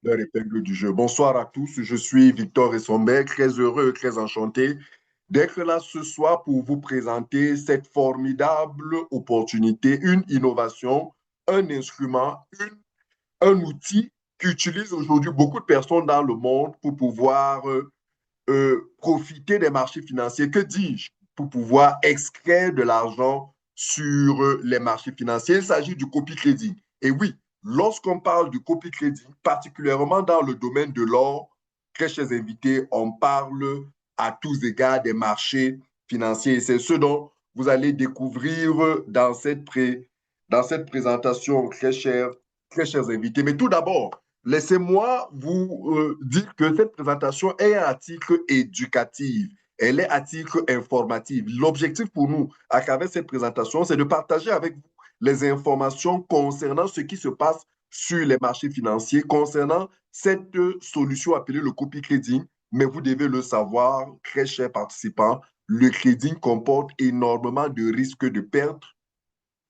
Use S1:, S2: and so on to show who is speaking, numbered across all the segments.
S1: leur épingle du jeu. Bonsoir à tous, je suis Victor Essombe, très heureux, très enchanté d'être là ce soir pour vous présenter cette formidable opportunité, une innovation, un instrument, un outil qu'utilisent aujourd'hui beaucoup de personnes dans le monde pour pouvoir profiter des marchés financiers. Que dis-je? Pour pouvoir extraire de l'argent sur les marchés financiers. Il s'agit du copy-crédit. Et oui, lorsqu'on parle du copy-crédit, particulièrement dans le domaine de l'or, très chers invités, on parle à tous égards des marchés financiers. Et c'est ce dont vous allez découvrir dans cette présentation, très chers invités. Mais tout d'abord, laissez-moi vous dire que cette présentation est à titre éducatif. Elle est à titre informatif. L'objectif pour nous, à travers cette présentation, c'est de partager avec vous les informations concernant ce qui se passe sur les marchés financiers, concernant cette solution appelée le copy crédit. Mais vous devez le savoir, très chers participants, le crédit comporte énormément de risques de perte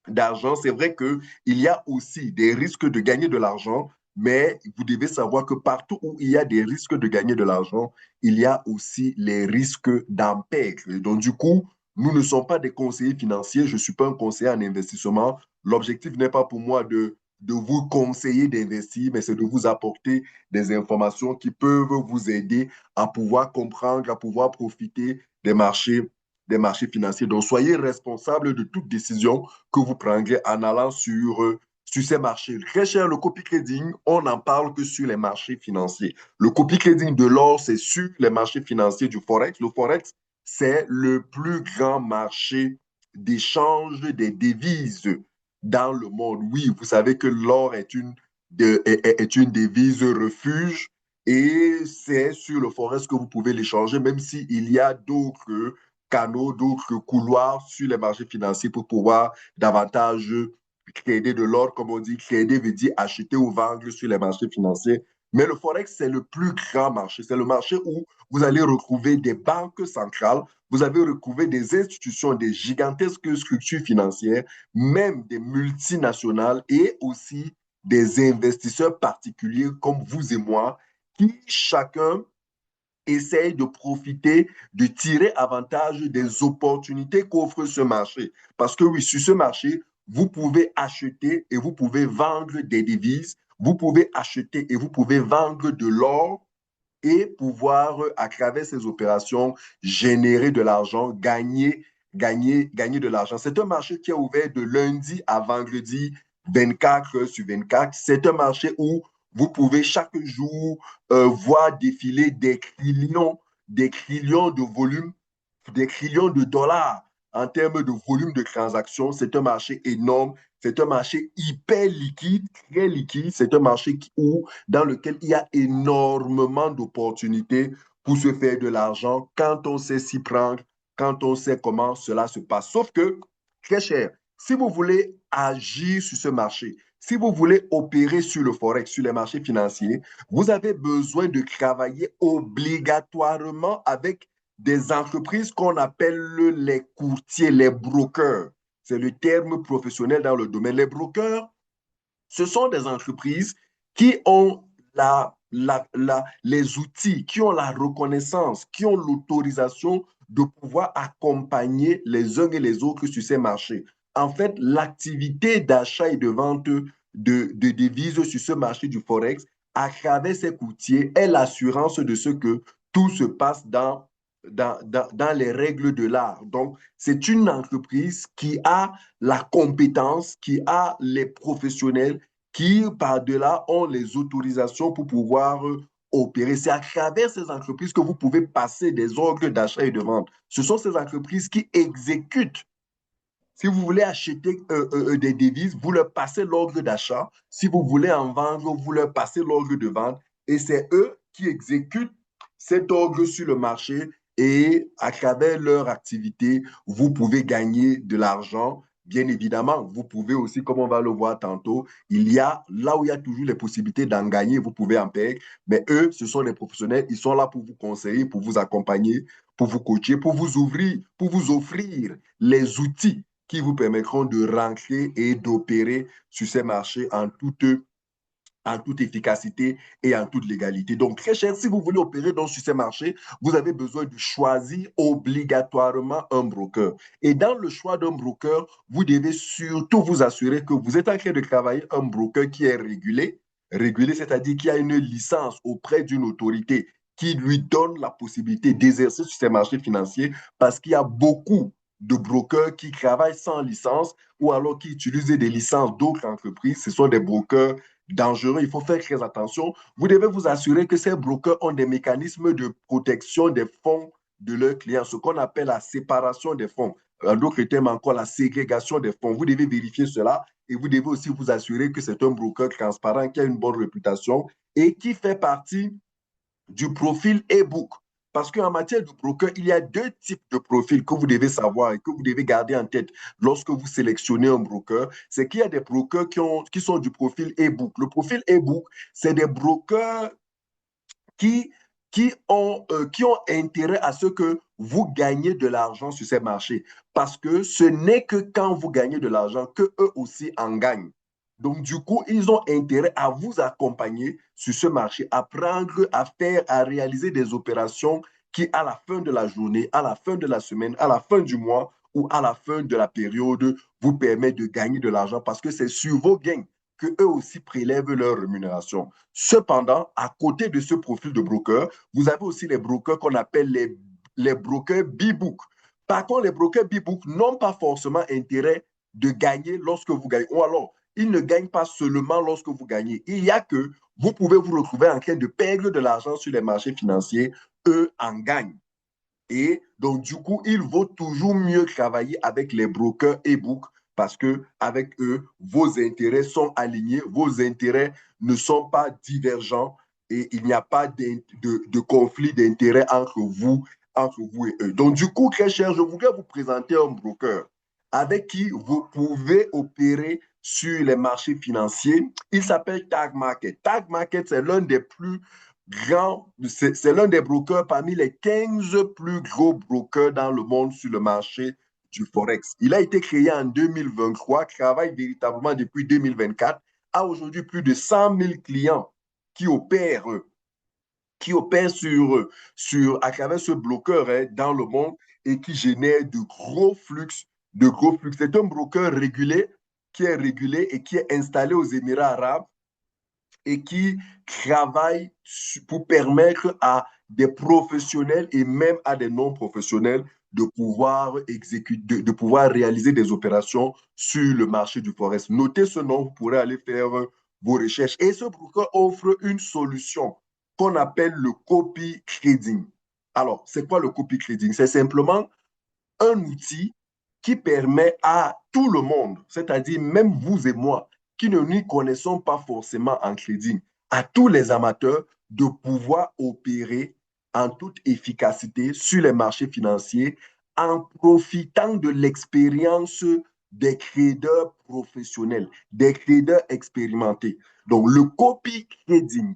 S1: d'argent. C'est vrai qu'il y a aussi des risques de gagner de l'argent, mais vous devez savoir que partout où il y a des risques de gagner de l'argent, il y a aussi les risques d'en perdre. Et donc, du coup, nous ne sommes pas des conseillers financiers, je ne suis pas un conseiller en investissement. L'objectif n'est pas pour moi de vous conseiller d'investir, mais c'est de vous apporter des informations qui peuvent vous aider à pouvoir comprendre, à pouvoir profiter des marchés financiers. Donc, soyez responsable de toute décision que vous prendrez en allant sur ces marchés. Très cher, le copy trading, on n'en parle que sur les marchés financiers. Le copy trading de l'or, c'est sur les marchés financiers du Forex. Le Forex, c'est le plus grand marché d'échange des devises dans le monde. Oui, vous savez que l'or est une devise refuge et c'est sur le Forex que vous pouvez l'échanger, même s'il y a d'autres canaux, d'autres couloirs sur les marchés financiers pour pouvoir davantage trader de l'or, comme on dit. Trader veut dire acheter ou vendre sur les marchés financiers. Mais le Forex, c'est le plus grand marché. C'est le marché où vous allez retrouver des banques centrales, vous avez retrouvé des institutions, des gigantesques structures financières, même des multinationales et aussi des investisseurs particuliers comme vous et moi, qui chacun essaye de profiter, de tirer avantage des opportunités qu'offre ce marché. Parce que oui, sur ce marché, vous pouvez acheter et vous pouvez vendre des devises, vous pouvez acheter et vous pouvez vendre de l'or et pouvoir, à travers ces opérations, générer de l'argent, gagner de l'argent. C'est un marché qui est ouvert de lundi à vendredi, 24 heures sur 24. C'est un marché où vous pouvez chaque jour voir défiler des trillions de volumes, des trillions de dollars en termes de volume de transactions. C'est un marché énorme. C'est un marché hyper liquide, très liquide. C'est un marché dans lequel il y a énormément d'opportunités pour se faire de l'argent quand on sait s'y prendre, quand on sait comment cela se passe. Sauf que, très cher, si vous voulez agir sur ce marché, si vous voulez opérer sur le Forex, sur les marchés financiers, vous avez besoin de travailler obligatoirement avec des entreprises qu'on appelle les courtiers, les brokers. C'est le terme professionnel dans le domaine. Les brokers, ce sont des entreprises qui ont les outils, qui ont la reconnaissance, qui ont l'autorisation de pouvoir accompagner les uns et les autres sur ces marchés. En fait, l'activité d'achat et de vente de devises sur ce marché du Forex, à travers ces courtiers, est l'assurance de ce que tout se passe dans les règles de l'art. Donc, c'est une entreprise qui a la compétence, qui a les professionnels, qui, par-delà, ont les autorisations pour pouvoir opérer. C'est à travers ces entreprises que vous pouvez passer des ordres d'achat et de vente. Ce sont ces entreprises qui exécutent. Si vous voulez acheter des devises, vous leur passez l'ordre d'achat. Si vous voulez en vendre, vous leur passez l'ordre de vente. Et c'est eux qui exécutent cet ordre sur le marché et à travers leur activité, vous pouvez gagner de l'argent. Bien évidemment, vous pouvez aussi, comme on va le voir tantôt, il y a là où il y a toujours les possibilités d'en gagner, vous pouvez en perdre. Mais eux, ce sont les professionnels, ils sont là pour vous conseiller, pour vous accompagner, pour vous coacher, pour vous offrir les outils qui vous permettront de rentrer et d'opérer sur ces marchés en toute efficacité et en toute légalité. Donc, très cher, si vous voulez opérer sur ces marchés, vous avez besoin de choisir obligatoirement un broker. Et dans le choix d'un broker, vous devez surtout vous assurer que vous êtes en train de travailler un broker qui est régulé. Régulé, c'est-à-dire qui a une licence auprès d'une autorité qui lui donne la possibilité d'exercer sur ces marchés financiers parce qu'il y a beaucoup de brokers qui travaillent sans licence ou alors qui utilisent des licences d'autres entreprises. Ce sont des brokers dangereux. Il faut faire très attention. Vous devez vous assurer que ces brokers ont des mécanismes de protection des fonds de leurs clients, ce qu'on appelle la séparation des fonds. En d'autres termes, encore la ségrégation des fonds. Vous devez vérifier cela et vous devez aussi vous assurer que c'est un broker transparent qui a une bonne réputation et qui fait partie du profil e-book. Parce qu'en matière de broker, il y a deux types de profils que vous devez savoir et que vous devez garder en tête lorsque vous sélectionnez un broker. C'est qu'il y a des brokers qui sont du profil e-book. Le profil e-book, c'est des brokers qui, qui ont intérêt à ce que vous gagnez de l'argent sur ces marchés. Parce que ce n'est que quand vous gagnez de l'argent que eux aussi en gagnent. Donc, du coup, ils ont intérêt à vous accompagner sur ce marché, à prendre, à faire, à réaliser des opérations qui, à la fin de la journée, à la fin de la semaine, à la fin du mois ou à la fin de la période, vous permettent de gagner de l'argent parce que c'est sur vos gains que eux aussi prélèvent leur rémunération. Cependant, à côté de ce profil de broker, vous avez aussi les brokers qu'on appelle les brokers B-Book. Par contre, les brokers B-Book n'ont pas forcément intérêt de gagner lorsque vous gagnez. Ou alors, ils ne gagnent pas seulement lorsque vous gagnez. Il y a que vous pouvez vous retrouver en train de perdre de l'argent sur les marchés financiers. Eux en gagnent. Et donc, du coup, il vaut toujours mieux travailler avec les brokers e-book parce que avec eux, vos intérêts sont alignés, vos intérêts ne sont pas divergents et il n'y a pas de conflit d'intérêts entre vous et eux. Donc, du coup, très cher, je voudrais vous présenter un broker avec qui vous pouvez opérer sur les marchés financiers. Il s'appelle Tag Market. Tag Market, c'est l'un des plus c'est l'un des brokers parmi les 15 plus gros brokers dans le monde sur le marché du Forex. Il a été créé en 2023, travaille véritablement depuis 2024, a aujourd'hui plus de 100 000 clients qui opèrent, à travers ce bloqueur dans le monde et qui génère de gros flux, de gros flux. C'est un broker régulé et qui est installé aux Émirats arabes et qui travaille pour permettre à des professionnels et même à des non-professionnels de pouvoir exécuter, de pouvoir réaliser des opérations sur le marché du forex. Notez ce nom, vous pourrez aller faire vos recherches. Et ce broker offre une solution qu'on appelle le copy trading. Alors, c'est quoi le copy trading? C'est simplement un outil qui permet à tout le monde, c'est-à-dire même vous et moi, qui ne nous connaissons pas forcément en trading, à tous les amateurs de pouvoir opérer en toute efficacité sur les marchés financiers en profitant de l'expérience des traders professionnels, des traders expérimentés. Donc, le copy trading,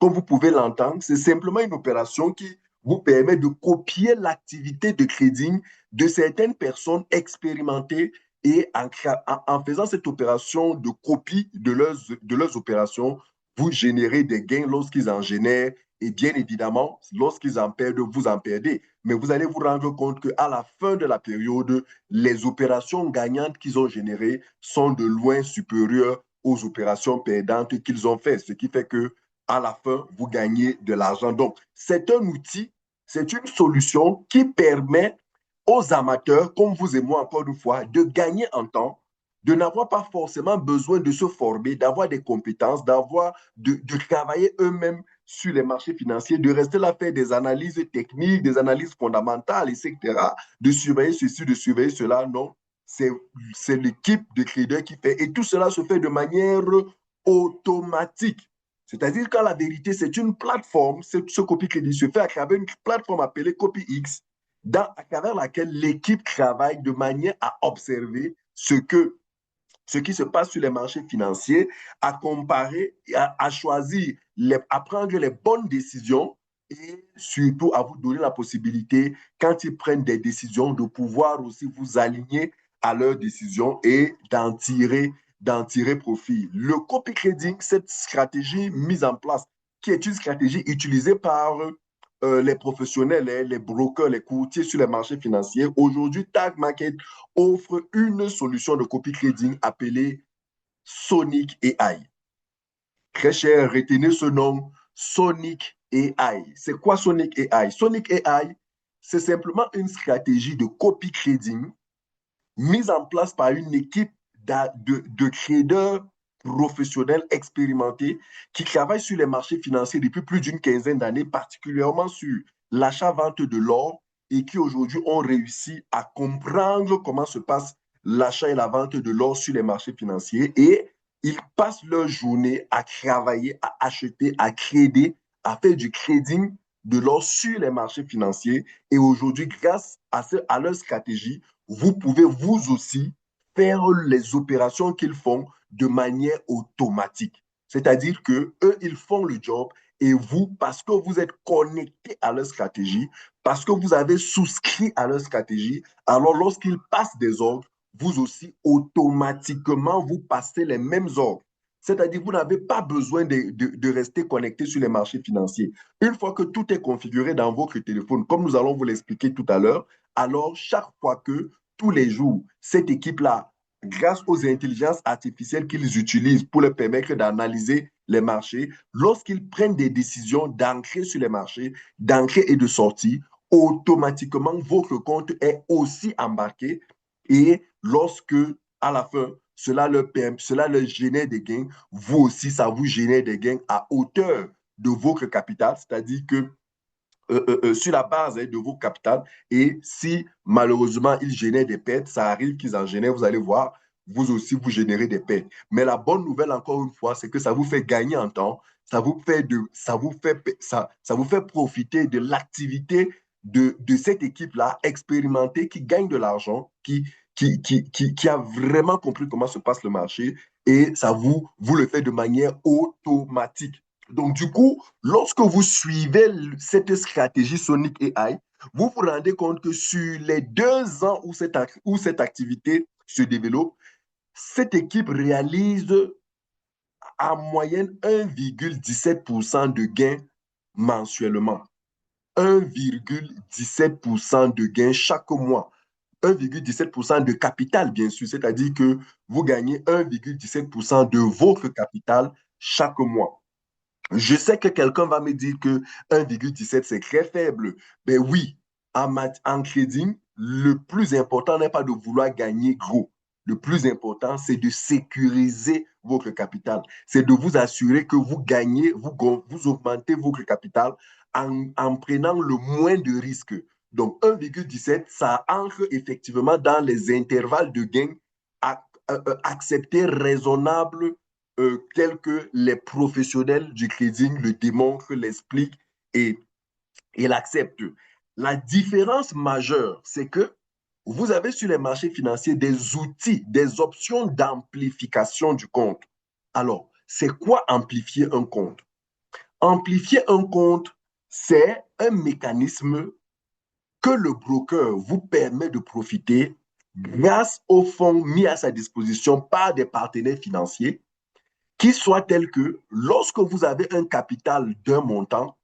S1: comme vous pouvez l'entendre, c'est simplement une opération qui vous permet de copier l'activité de trading de certaines personnes expérimentées et en faisant cette opération de copie de leurs opérations, vous générez des gains lorsqu'ils en génèrent et bien évidemment, lorsqu'ils en perdent, vous en perdez. Mais vous allez vous rendre compte qu'à la fin de la période, les opérations gagnantes qu'ils ont générées sont de loin supérieures aux opérations perdantes qu'ils ont faites, ce qui fait que à la fin, vous gagnez de l'argent. Donc, c'est un outil, c'est une solution qui permet aux amateurs, comme vous et moi, encore une fois, de gagner en temps, de n'avoir pas forcément besoin de se former, d'avoir des compétences, de travailler eux-mêmes sur les marchés financiers, de rester là, faire des analyses techniques, des analyses fondamentales, etc., de surveiller ceci, de surveiller cela. Non, c'est l'équipe de traders qui fait. Et tout cela se fait de manière automatique. C'est-à-dire qu'en la vérité, c'est une plateforme, ce copy crédit se fait à travers une plateforme appelée CopyX, à travers laquelle l'équipe travaille de manière à observer ce qui se passe sur les marchés financiers, à comparer, à choisir, à prendre les bonnes décisions et surtout à vous donner la possibilité, quand ils prennent des décisions, de pouvoir aussi vous aligner à leurs décisions et d'en tirer d'en tirer profit. Le copy trading, cette stratégie mise en place, qui est une stratégie utilisée par les professionnels, les brokers, les courtiers sur les marchés financiers. Aujourd'hui, Tag Market offre une solution de copy trading appelée Sonic AI. Très cher, retenez ce nom, Sonic AI. C'est quoi Sonic AI? Sonic AI, c'est simplement une stratégie de copy trading mise en place par une équipe de traders professionnels expérimentés qui travaillent sur les marchés financiers depuis plus d'une quinzaine d'années, particulièrement sur l'achat-vente de l'or et qui aujourd'hui ont réussi à comprendre comment se passe l'achat et la vente de l'or sur les marchés financiers et ils passent leur journée à travailler, à acheter, à trader, à faire du trading de l'or sur les marchés financiers. Et aujourd'hui, grâce à leur stratégie, vous pouvez vous aussi faire les opérations qu'ils font de manière automatique. C'est-à-dire que eux, ils font le job et vous, parce que vous êtes connecté à leur stratégie, parce que vous avez souscrit à leur stratégie, alors lorsqu'ils passent des ordres, vous aussi, automatiquement, vous passez les mêmes ordres. C'est-à-dire que vous n'avez pas besoin de rester connecté sur les marchés financiers. Une fois que tout est configuré dans votre téléphone, comme nous allons vous l'expliquer tout à l'heure, alors chaque fois que tous les jours, cette équipe-là, grâce aux intelligences artificielles qu'ils utilisent pour leur permettre d'analyser les marchés, lorsqu'ils prennent des décisions d'entrer sur les marchés, d'entrer et de sortir, automatiquement, votre compte est aussi embarqué et lorsque, à la fin, cela leur génère des gains, vous aussi, ça vous génère des gains à hauteur de votre capital, c'est-à-dire que sur la base de vos capitales. Et si malheureusement ils génèrent des pertes, ça arrive qu'ils en génèrent, vous allez voir, vous aussi vous générez des pertes. Mais la bonne nouvelle, encore une fois, c'est que ça vous fait gagner en temps, ça vous fait profiter de l'activité de cette équipe-là expérimentée qui gagne de l'argent, qui a vraiment compris comment se passe le marché et ça vous le fait de manière automatique. Donc, du coup, lorsque vous suivez cette stratégie Sonic AI, vous vous rendez compte que sur les 2 ans où cette activité se développe, cette équipe réalise en moyenne 1,17% de gains mensuellement. 1,17% de gains chaque mois. 1,17% de capital, bien sûr, c'est-à-dire que vous gagnez 1,17% de votre capital chaque mois. Je sais que quelqu'un va me dire que 1,17, c'est très faible. Ben oui, en trading, le plus important n'est pas de vouloir gagner gros. Le plus important, c'est de sécuriser votre capital. C'est de vous assurer que vous gagnez, vous augmentez votre capital en prenant le moins de risques. Donc, 1,17, ça entre effectivement dans les intervalles de gains acceptés, raisonnables tels que les professionnels du trading le démontrent, l'expliquent et l'acceptent. La différence majeure, c'est que vous avez sur les marchés financiers des outils, des options d'amplification du compte. Alors, c'est quoi amplifier un compte? Amplifier un compte, c'est un mécanisme que le broker vous permet de profiter grâce aux fonds mis à sa disposition par des partenaires financiers qui soit tel que lorsque vous avez un capital d'un montant,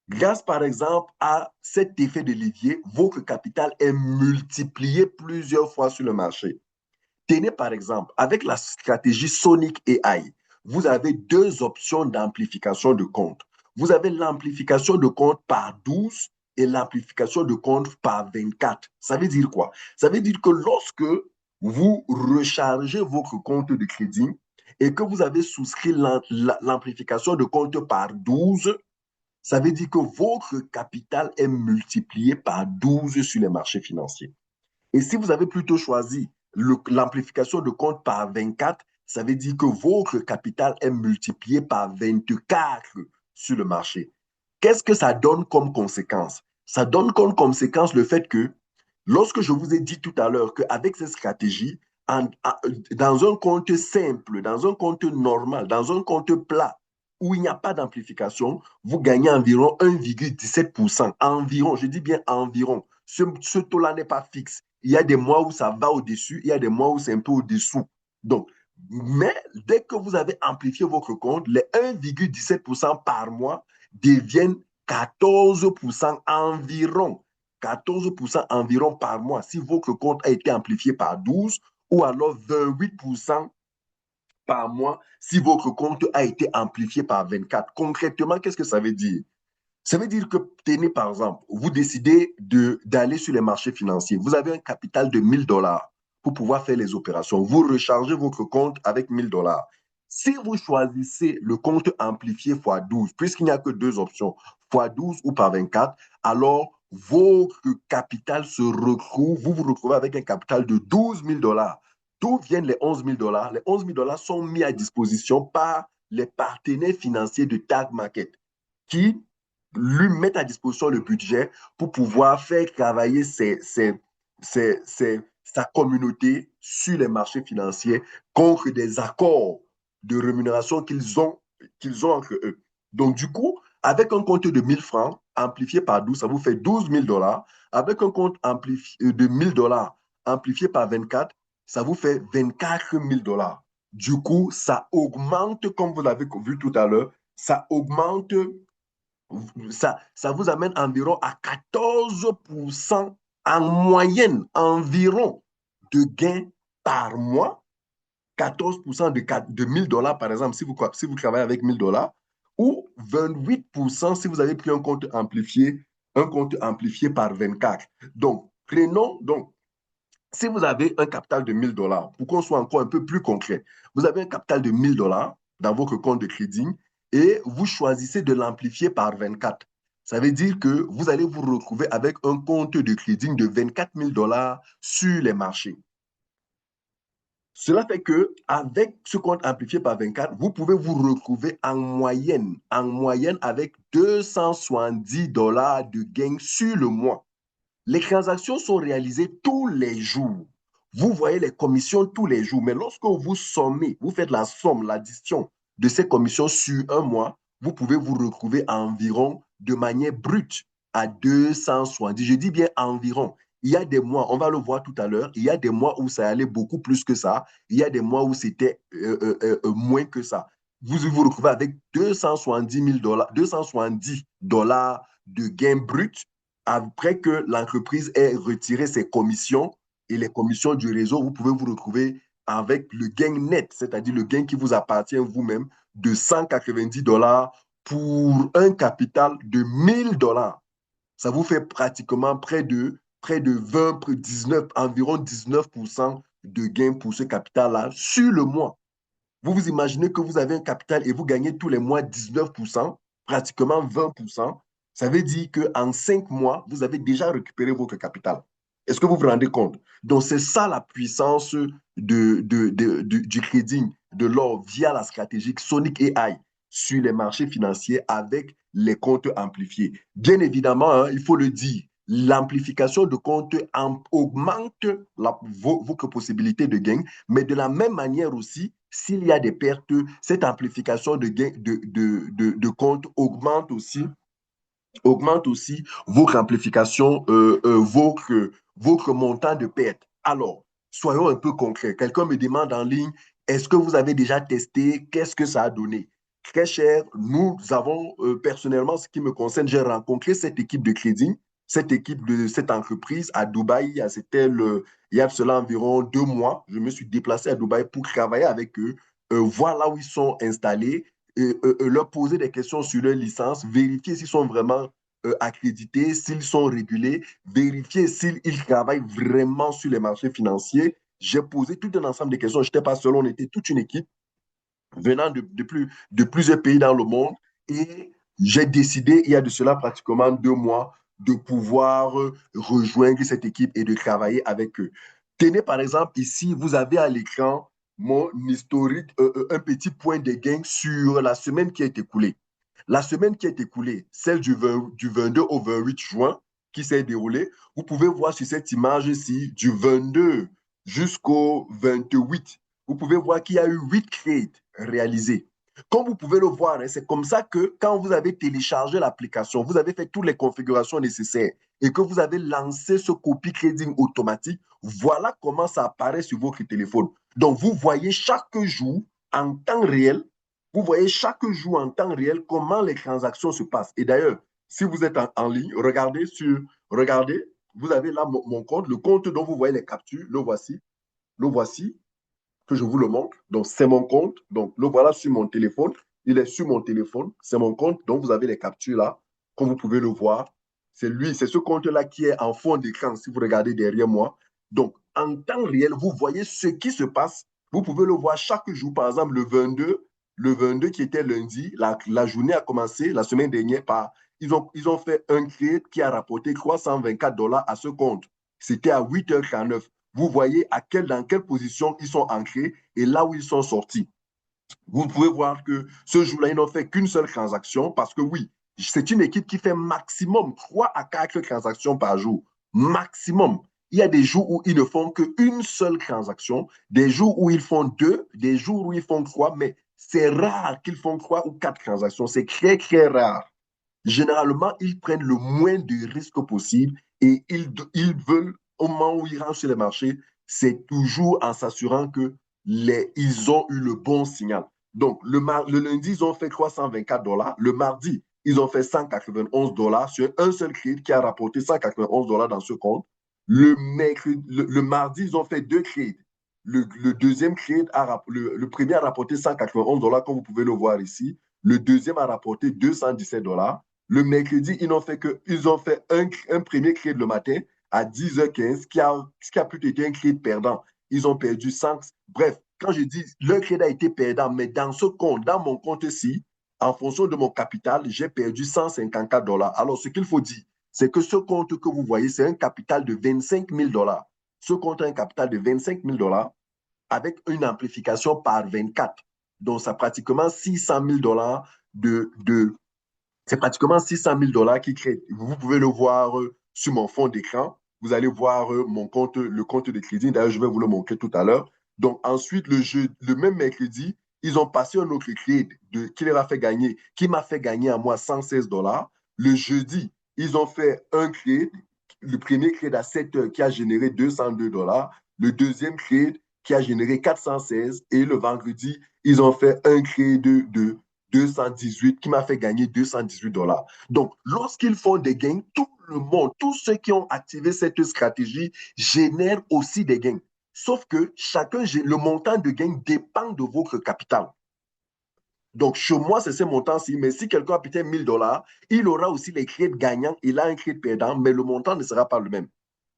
S1: grâce par exemple à cet effet de levier, votre capital est multiplié plusieurs fois sur le marché. Tenez par exemple, avec la stratégie Sonic AI, vous avez 2 options d'amplification de compte. Vous avez l'amplification de compte par 12 et l'amplification de compte par 24. Ça veut dire quoi? Ça veut dire que lorsque vous rechargez votre compte de crédit et que vous avez souscrit l'amplification de compte par 12, ça veut dire que votre capital est multiplié par 12 sur les marchés financiers. Et si vous avez plutôt choisi l'amplification de compte par 24, ça veut dire que votre capital est multiplié par 24 sur le marché. Qu'est-ce que ça donne comme conséquence? Ça donne comme conséquence le fait que, lorsque je vous ai dit tout à l'heure qu'avec cette stratégie, dans un compte simple, dans un compte normal, dans un compte plat, où il n'y a pas d'amplification, vous gagnez environ 1,17%. Environ, je dis bien environ. Ce taux-là n'est pas fixe. Il y a des mois où ça va au-dessus, il y a des mois où c'est un peu au-dessous. Donc, Mais dès que vous avez amplifié votre compte, les 1,17% par mois deviennent 14% environ. 14% environ par mois si votre compte a été amplifié par 12 ou alors 28% par mois si votre compte a été amplifié par 24. Concrètement, qu'est-ce que ça veut dire? Ça veut dire que, tenez par exemple, vous décidez d'aller sur les marchés financiers. Vous avez un capital de 1000 $ pour pouvoir faire les opérations. Vous rechargez votre compte avec 1000 $. Si vous choisissez le compte amplifié x 12, puisqu'il n'y a que deux options, x 12 ou par 24, alors votre capital se retrouve, vous vous retrouvez avec un capital de 12 000 $. D'où viennent les 11 000 $? Les 11 000 $ sont mis à disposition par les partenaires financiers de Tag Market qui lui mettent à disposition le budget pour pouvoir faire travailler sa communauté sur les marchés financiers contre des accords de rémunération qu'ils ont entre eux. Donc, du coup, avec un compte de 1000 francs amplifié par 12, ça vous fait 12 000 $. Avec un compte de 1000 $ amplifié par 24, ça vous fait 24 000 $. Du coup, ça augmente, comme vous l'avez vu tout à l'heure, ça augmente ça vous amène environ à 14% en moyenne, environ, de gains par mois. 14% de 1000 $ par exemple, si vous travaillez avec 1000 $, ou 28% si vous avez pris un compte amplifié par 24. Donc, si vous avez un capital de 1000 $, pour qu'on soit encore un peu plus concret, vous avez un capital de 1000 $ dans votre compte de crédit et vous choisissez de l'amplifier par 24. Ça veut dire que vous allez vous retrouver avec un compte de crédit de 24 000 $ sur les marchés. Cela fait que avec ce compte amplifié par 24, vous pouvez vous retrouver en moyenne avec 270 $ de gains sur le mois. Les transactions sont réalisées tous les jours. Vous voyez les commissions tous les jours, mais lorsque vous sommez, vous faites la somme, l'addition de ces commissions sur un mois, vous pouvez vous retrouver environ de manière brute à 270. Je dis bien environ. Il y a des mois, on va le voir tout à l'heure, il y a des mois où ça allait beaucoup plus que ça, il y a des mois où c'était moins que ça. Vous vous retrouvez avec 270 $, 270 $ de gains bruts après que l'entreprise ait retiré ses commissions et les commissions du réseau, vous pouvez vous retrouver avec le gain net, c'est-à-dire le gain qui vous appartient vous-même de 190 $ pour un capital de 1000 $. Ça vous fait pratiquement près de 20, 19, environ 19% de gain pour ce capital-là sur le mois. Vous imaginez que vous avez un capital et vous gagnez tous les mois 19%, pratiquement 20%. Ça veut dire qu'en 5 mois, vous avez déjà récupéré votre capital. Est-ce que vous vous rendez compte? Donc, c'est ça la puissance du trading de l'or via la stratégie Sonic AI sur les marchés financiers avec les comptes amplifiés. Bien évidemment, hein, il faut le dire, l'amplification de comptes augmente votre possibilité de gain, mais de la même manière aussi, s'il y a des pertes, cette amplification de, gain, de compte augmente aussi votre amplification, votre montant de perte. Alors, soyons un peu concrets. Quelqu'un me demande en ligne, est-ce que vous avez déjà testé? Qu'est-ce que ça a donné? Très cher, nous avons personnellement, ce qui me concerne, j'ai rencontré cette équipe de crédit, cette équipe de cette entreprise à Dubaï. Il y a cela environ 2 mois. Je me suis déplacé à Dubaï pour travailler avec eux, voir là où ils sont installés, leur poser des questions sur leur licence, vérifier s'ils sont vraiment accrédités, s'ils sont régulés, vérifier s'ils travaillent vraiment sur les marchés financiers. J'ai posé tout un ensemble de questions. Je n'étais pas seul, on était toute une équipe venant de plusieurs pays dans le monde. Et j'ai décidé, il y a de cela pratiquement 2 mois, de pouvoir rejoindre cette équipe et de travailler avec eux. Tenez par exemple ici, vous avez à l'écran mon historique, un petit point de gain sur la semaine qui est écoulée. La semaine qui est écoulée, celle du 22 au 28 juin, qui s'est déroulée, vous pouvez voir sur cette image-ci, du 22 jusqu'au 28, vous pouvez voir qu'il y a eu 8 trades réalisés. Comme vous pouvez le voir, hein, c'est comme ça que quand vous avez téléchargé l'application, vous avez fait toutes les configurations nécessaires. et que vous avez lancé ce copy trading automatique, voilà comment ça apparaît sur votre téléphone. Donc, vous voyez chaque jour en temps réel, vous voyez chaque jour en temps réel comment les transactions se passent. Et d'ailleurs, si vous êtes en ligne, regardez, vous avez là mon compte, le compte dont vous voyez les captures, le voici, que je vous le montre. Donc, c'est mon compte. Donc, le voilà sur mon téléphone. Il est sur mon téléphone. C'est mon compte. Donc, vous avez les captures là, comme vous pouvez le voir. C'est lui, c'est ce compte-là qui est en fond d'écran si vous regardez derrière moi. Donc, en temps réel, vous voyez ce qui se passe. Vous pouvez le voir chaque jour. Par exemple, le 22 qui était lundi, la journée a commencé la semaine dernière par. Ils ont fait un trade qui a rapporté 324 dollars à ce compte. C'était à 8h49. Vous voyez dans quelle position ils sont ancrés et là où ils sont sortis. Vous pouvez voir que ce jour-là, ils n'ont fait qu'une seule transaction parce que oui, c'est une équipe qui fait maximum 3 à 4 transactions par jour. Maximum. Il y a des jours où ils ne font qu'une seule transaction, des jours où ils font 2, des jours où ils font 3, mais c'est rare qu'ils font 3 ou 4 transactions. C'est très, très rare. Généralement, ils prennent le moins de risques possible et ils veulent, au moment où ils rentrent sur les marchés, c'est toujours en s'assurant que ils ont eu le bon signal. Donc, le lundi, ils ont fait 324 dollars. Le mardi, ils ont fait 191 dollars sur un seul trade qui a rapporté 191 dollars dans ce compte. Le mardi, ils ont fait 2 trades. Le deuxième trade, le premier a rapporté 191 dollars, comme vous pouvez le voir ici. Le deuxième a rapporté 217 dollars. Le mercredi, ils ont fait un premier trade le matin à 10h15 qui a plutôt été un trade perdant. Ils ont perdu 5. Bref, quand je dis le trade a été perdant, mais dans ce compte, dans mon compte-ci, en fonction de mon capital, j'ai perdu 154 dollars. Alors, ce qu'il faut dire, c'est que ce compte que vous voyez, c'est un capital de 25 000 dollars. Ce compte a un capital de 25 000 dollars avec une amplification par 24. Donc, c'est pratiquement 600 000 dollars c'est pratiquement 600 000 dollars qui créent. Vous pouvez le voir sur mon fond d'écran. Vous allez voir mon compte, le compte de crédit. D'ailleurs, je vais vous le montrer tout à l'heure. Donc, ensuite, le même mercredi, ils ont passé un autre trade qui leur a fait gagner, qui m'a fait gagner à moi 116 dollars. Le jeudi, ils ont fait un trade, le premier trade à 7 heures qui a généré 202 dollars. Le deuxième trade qui a généré 416. Et le vendredi, ils ont fait un trade de 218, qui m'a fait gagner 218 dollars. Donc, lorsqu'ils font des gains, tout le monde, tous ceux qui ont activé cette stratégie génèrent aussi des gains. Sauf que le montant de gain dépend de votre capital. Donc, chez moi, c'est ce montant-ci. Mais si quelqu'un a peut-être 1000 dollars, il aura aussi les crédits gagnants, il a un crédit perdant, mais le montant ne sera pas le même.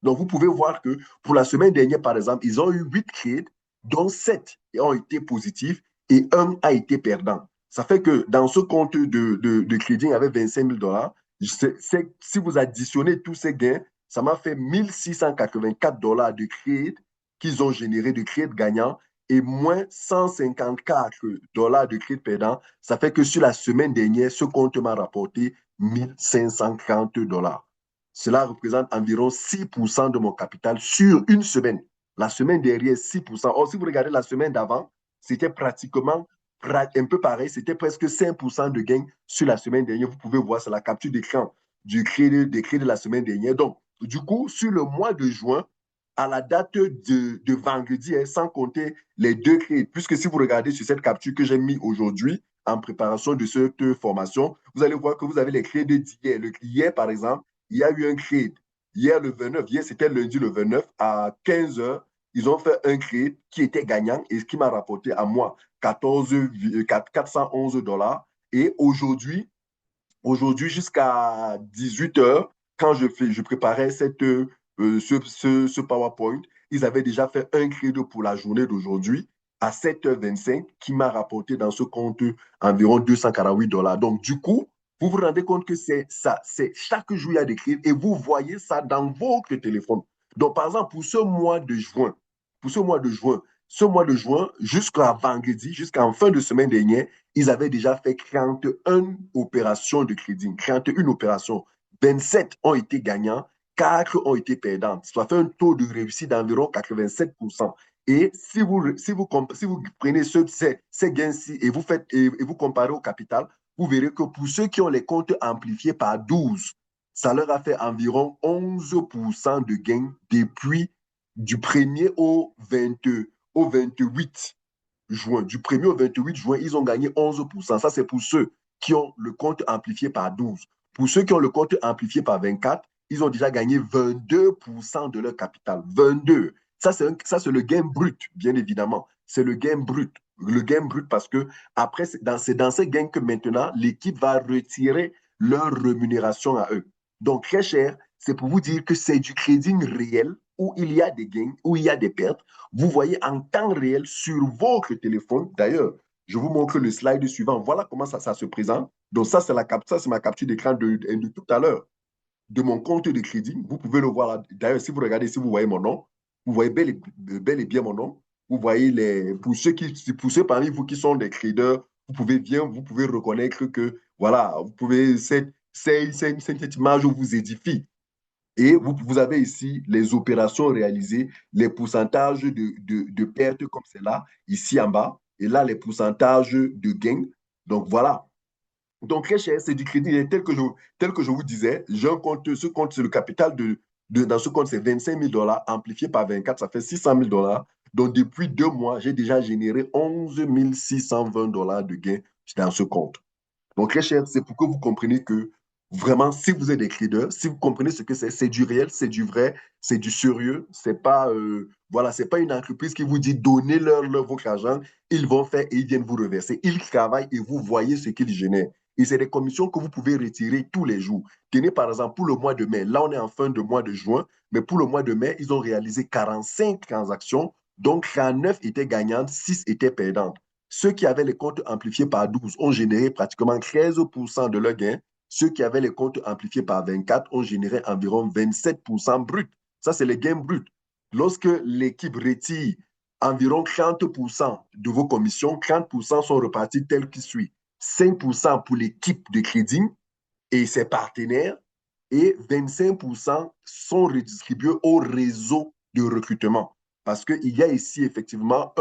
S1: Donc, vous pouvez voir que pour la semaine dernière, par exemple, ils ont eu 8 crédits, dont 7 ont été positifs et un a été perdant. Ça fait que dans ce compte de crédit, il y avait 25 000 dollars. Si vous additionnez tous ces gains, ça m'a fait 1684 dollars de crédit qu'ils ont généré, de crédits gagnants et moins 154 dollars de crédit perdant, ça fait que sur la semaine dernière, ce compte m'a rapporté 1530 dollars. Cela représente environ 6% de mon capital sur une semaine. La semaine dernière, 6%. Or, si vous regardez la semaine d'avant, c'était pratiquement un peu pareil. C'était presque 5% de gain sur la semaine dernière. Vous pouvez voir, c'est la capture d'écran des crédits de la semaine dernière. Donc, du coup, sur le mois de juin, à la date de vendredi, hein, sans compter les 2 crédits, puisque si vous regardez sur cette capture que j'ai mis aujourd'hui en préparation de cette formation, vous allez voir que vous avez les crédits d'hier. Hier, par exemple, il y a eu un crédit. Hier, le 29, hier, c'était lundi le 29, à 15 heures, ils ont fait un crédit qui était gagnant et qui m'a rapporté à moi 411 dollars. Et aujourd'hui jusqu'à 18 heures, quand je préparais ce PowerPoint, ils avaient déjà fait un credo pour la journée d'aujourd'hui à 7h25 qui m'a rapporté dans ce compte environ 248 dollars. Donc, du coup, vous vous rendez compte que c'est ça, c'est chaque jour il y a des crédits et vous voyez ça dans votre téléphone. Donc, par exemple, ce mois de juin jusqu'à vendredi, jusqu'en fin de semaine dernière, ils avaient déjà fait 41 opérations de crédit, 41 opérations. 27 ont été gagnants, 4 ont été perdantes. Ça fait un taux de réussite d'environ 87%. Et si vous prenez ces gains-ci et vous comparez au capital, vous verrez que pour ceux qui ont les comptes amplifiés par 12, Ça leur a fait environ 11% de gains depuis du 1er au 28 juin. Du 1er au 28 juin, ils ont gagné 11%. Ça, c'est pour ceux qui ont le compte amplifié par 12. Pour ceux qui ont le compte amplifié par 24, ils ont déjà gagné 22% de leur capital. 22. Ça, c'est le gain brut, bien évidemment. C'est le gain brut. Le gain brut parce que après, c'est dans ces gains que maintenant, l'équipe va retirer leur rémunération à eux. Donc, très cher, c'est pour vous dire que c'est du crédit réel où il y a des gains, où il y a des pertes. Vous voyez en temps réel sur votre téléphone. D'ailleurs, je vous montre le slide suivant. Voilà comment ça se présente. Donc, ça, c'est ma capture d'écran de tout à l'heure de mon compte de crédit. Vous pouvez le voir là. D'ailleurs, si vous regardez, si vous voyez mon nom, vous voyez bel et bien mon nom. Vous voyez pour ceux parmi vous qui sont des traders, vous pouvez reconnaître que, voilà, vous pouvez, cette image vous édifie. Et vous avez ici les opérations réalisées, les pourcentages de pertes comme c'est là, ici en bas, et là, les pourcentages de gains. Donc voilà. Donc très cher, c'est du crédit. Et tel que je vous disais, j'ai un compte, ce compte, c'est le capital dans ce compte, c'est 25 000 dollars, amplifié par 24, ça fait 600 000 dollars. Donc depuis 2 mois, j'ai déjà généré 11 620 dollars de gains dans ce compte. Donc, très cher, c'est pour que vous compreniez que vraiment, si vous êtes des traders, si vous comprenez ce que c'est du réel, c'est du vrai, c'est du sérieux. C'est pas, voilà, c'est pas une entreprise qui vous dit donnez-leur votre argent, ils vont faire et ils viennent vous reverser. Ils travaillent et vous voyez ce qu'ils génèrent. Et c'est des commissions que vous pouvez retirer tous les jours. Tenez par exemple pour le mois de mai. Là, on est en fin de mois de juin, mais pour le mois de mai, ils ont réalisé 45 transactions, donc 39 étaient gagnantes, 6 étaient perdantes. Ceux qui avaient les comptes amplifiés par 12 ont généré pratiquement 13% de leurs gains. Ceux qui avaient les comptes amplifiés par 24 ont généré environ 27% brut. Ça, c'est les gains bruts. Lorsque l'équipe retire environ 30% de vos commissions, 30% sont repartis tels qu'ils suit. 5% pour l'équipe de crédit et ses partenaires et 25% sont redistribués au réseau de recrutement. Parce qu'il y a ici effectivement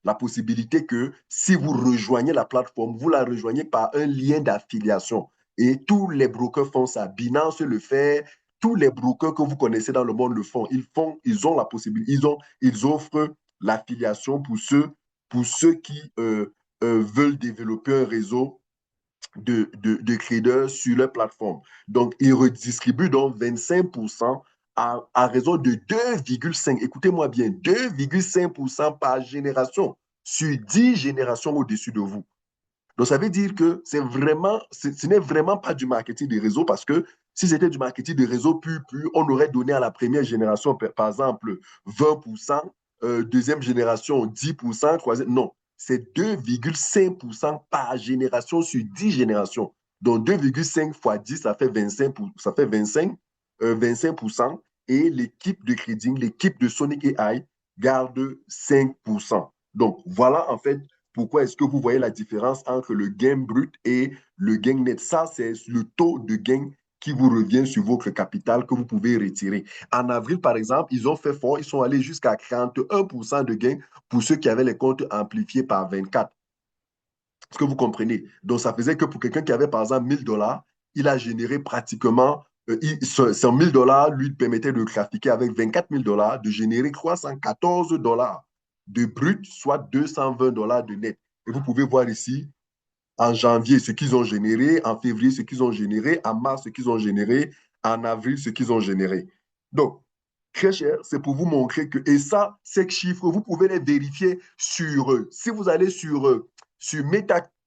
S1: la possibilité que si vous rejoignez la plateforme, vous la rejoignez par un lien d'affiliation. Et tous les brokers font ça. Binance le fait, tous les brokers que vous connaissez dans le monde le font. Ils ont la possibilité, ils offrent l'affiliation pour ceux qui veulent développer un réseau de traders sur leur plateforme. Donc, ils redistribuent donc 25% à raison de 2,5, écoutez-moi bien, 2,5% par génération sur 10 générations au-dessus de vous. Donc, ça veut dire que ce n'est vraiment pas du marketing de réseau parce que si c'était du marketing de réseau pur, on aurait donné à la première génération, par exemple, 20%, deuxième génération, 10%, troisième. Non, c'est 2,5% par génération sur 10 générations. Donc, 2,5 fois 10, ça fait 25, ça fait 25%. Et l'équipe de trading, l'équipe de Sonic AI garde 5%. Donc, voilà en fait pourquoi est-ce que vous voyez la différence entre le gain brut et le gain net. Ça, c'est le taux de gain qui vous revient sur votre capital que vous pouvez retirer. En avril, par exemple, ils ont fait fort, ils sont allés jusqu'à 41% de gain pour ceux qui avaient les comptes amplifiés par 24. Est-ce que vous comprenez? Donc, ça faisait que pour quelqu'un qui avait, par exemple, 1000 dollars, il a généré pratiquement, son 1000 dollars lui permettait de trafiquer avec 24 000 dollars, de générer 314 dollars de brut, soit 220 dollars de net. Et vous pouvez voir ici, en janvier, ce qu'ils ont généré, en février, ce qu'ils ont généré, en mars, ce qu'ils ont généré, en avril, ce qu'ils ont généré. Donc, très cher, c'est pour vous montrer que, et ça, ces chiffres, vous pouvez les vérifier sur eux. Si vous allez sur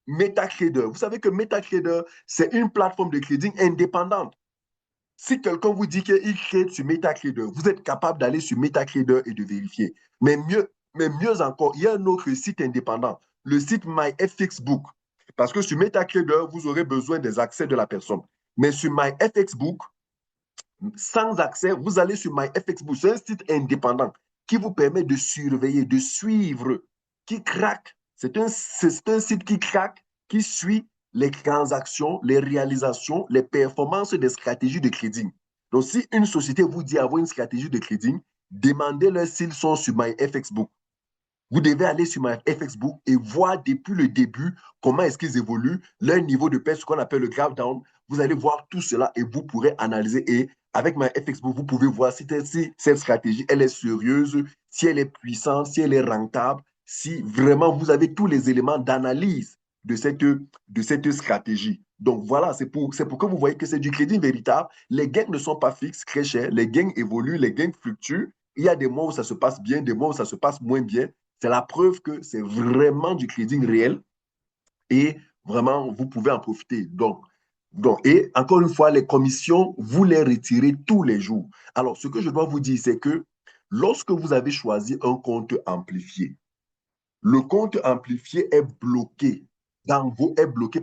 S1: MetaTrader, vous savez que MetaTrader, c'est une plateforme de trading indépendante. Si quelqu'un vous dit qu'il trade sur MetaTrader, vous êtes capable d'aller sur MetaTrader et de vérifier. Mais mieux encore, il y a un autre site indépendant, le site MyFXBook. Parce que sur MetaTrader, vous aurez besoin des accès de la personne. Mais sur MyFXBook, sans accès, vous allez sur MyFXBook. C'est un site indépendant qui vous permet de surveiller, de suivre, qui craque. C'est un site qui craque, qui suit les transactions, les réalisations, les performances des stratégies de trading. Donc, si une société vous dit avoir une stratégie de trading, demandez-leur s'ils sont sur MyFXBook. Vous devez aller sur ma FXbook et voir depuis le début comment est-ce qu'ils évoluent, leur niveau de paix, ce qu'on appelle le graph down. Vous allez voir tout cela et vous pourrez analyser. Et avec ma FXbook, vous pouvez voir si cette stratégie, elle est sérieuse, si elle est puissante, si elle est rentable, si vraiment vous avez tous les éléments d'analyse de cette stratégie. Donc voilà, c'est pour que vous voyez que c'est du crédit véritable. Les gains ne sont pas fixes, très chers. Les gains évoluent, les gains fluctuent. Il y a des mois où ça se passe bien, des mois où ça se passe moins bien. C'est la preuve que c'est vraiment du crédit réel et vraiment, vous pouvez en profiter. Et encore une fois, les commissions, vous les retirez tous les jours. Alors, ce que je dois vous dire, c'est que lorsque vous avez choisi un compte amplifié, le compte amplifié est bloqué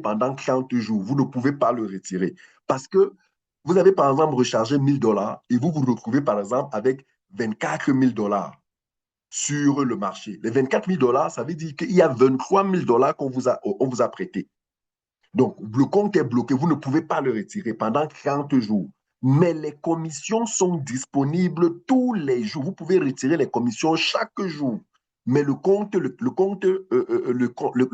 S1: pendant 30 jours. Vous ne pouvez pas le retirer parce que vous avez, par exemple, rechargé 1000 $ et vous vous retrouvez, par exemple, avec 24 000 $ sur le marché. Les 24 000 $, ça veut dire qu'il y a 23 000 $ qu'on vous a prêté. Donc, le compte est bloqué, vous ne pouvez pas le retirer pendant 30 jours. Mais les commissions sont disponibles tous les jours. Vous pouvez retirer les commissions chaque jour. Mais le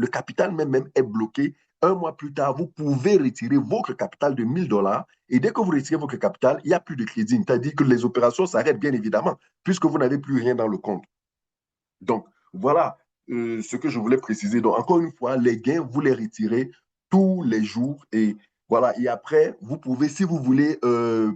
S1: capital même est bloqué. Un mois plus tard, vous pouvez retirer votre capital de 1000 $ et dès que vous retirez votre capital, il n'y a plus de crédit. C'est-à-dire que les opérations s'arrêtent bien évidemment puisque vous n'avez plus rien dans le compte. Donc, voilà ce que je voulais préciser. Donc, encore une fois, les gains, vous les retirez tous les jours. Et voilà. Et après, vous pouvez, si vous voulez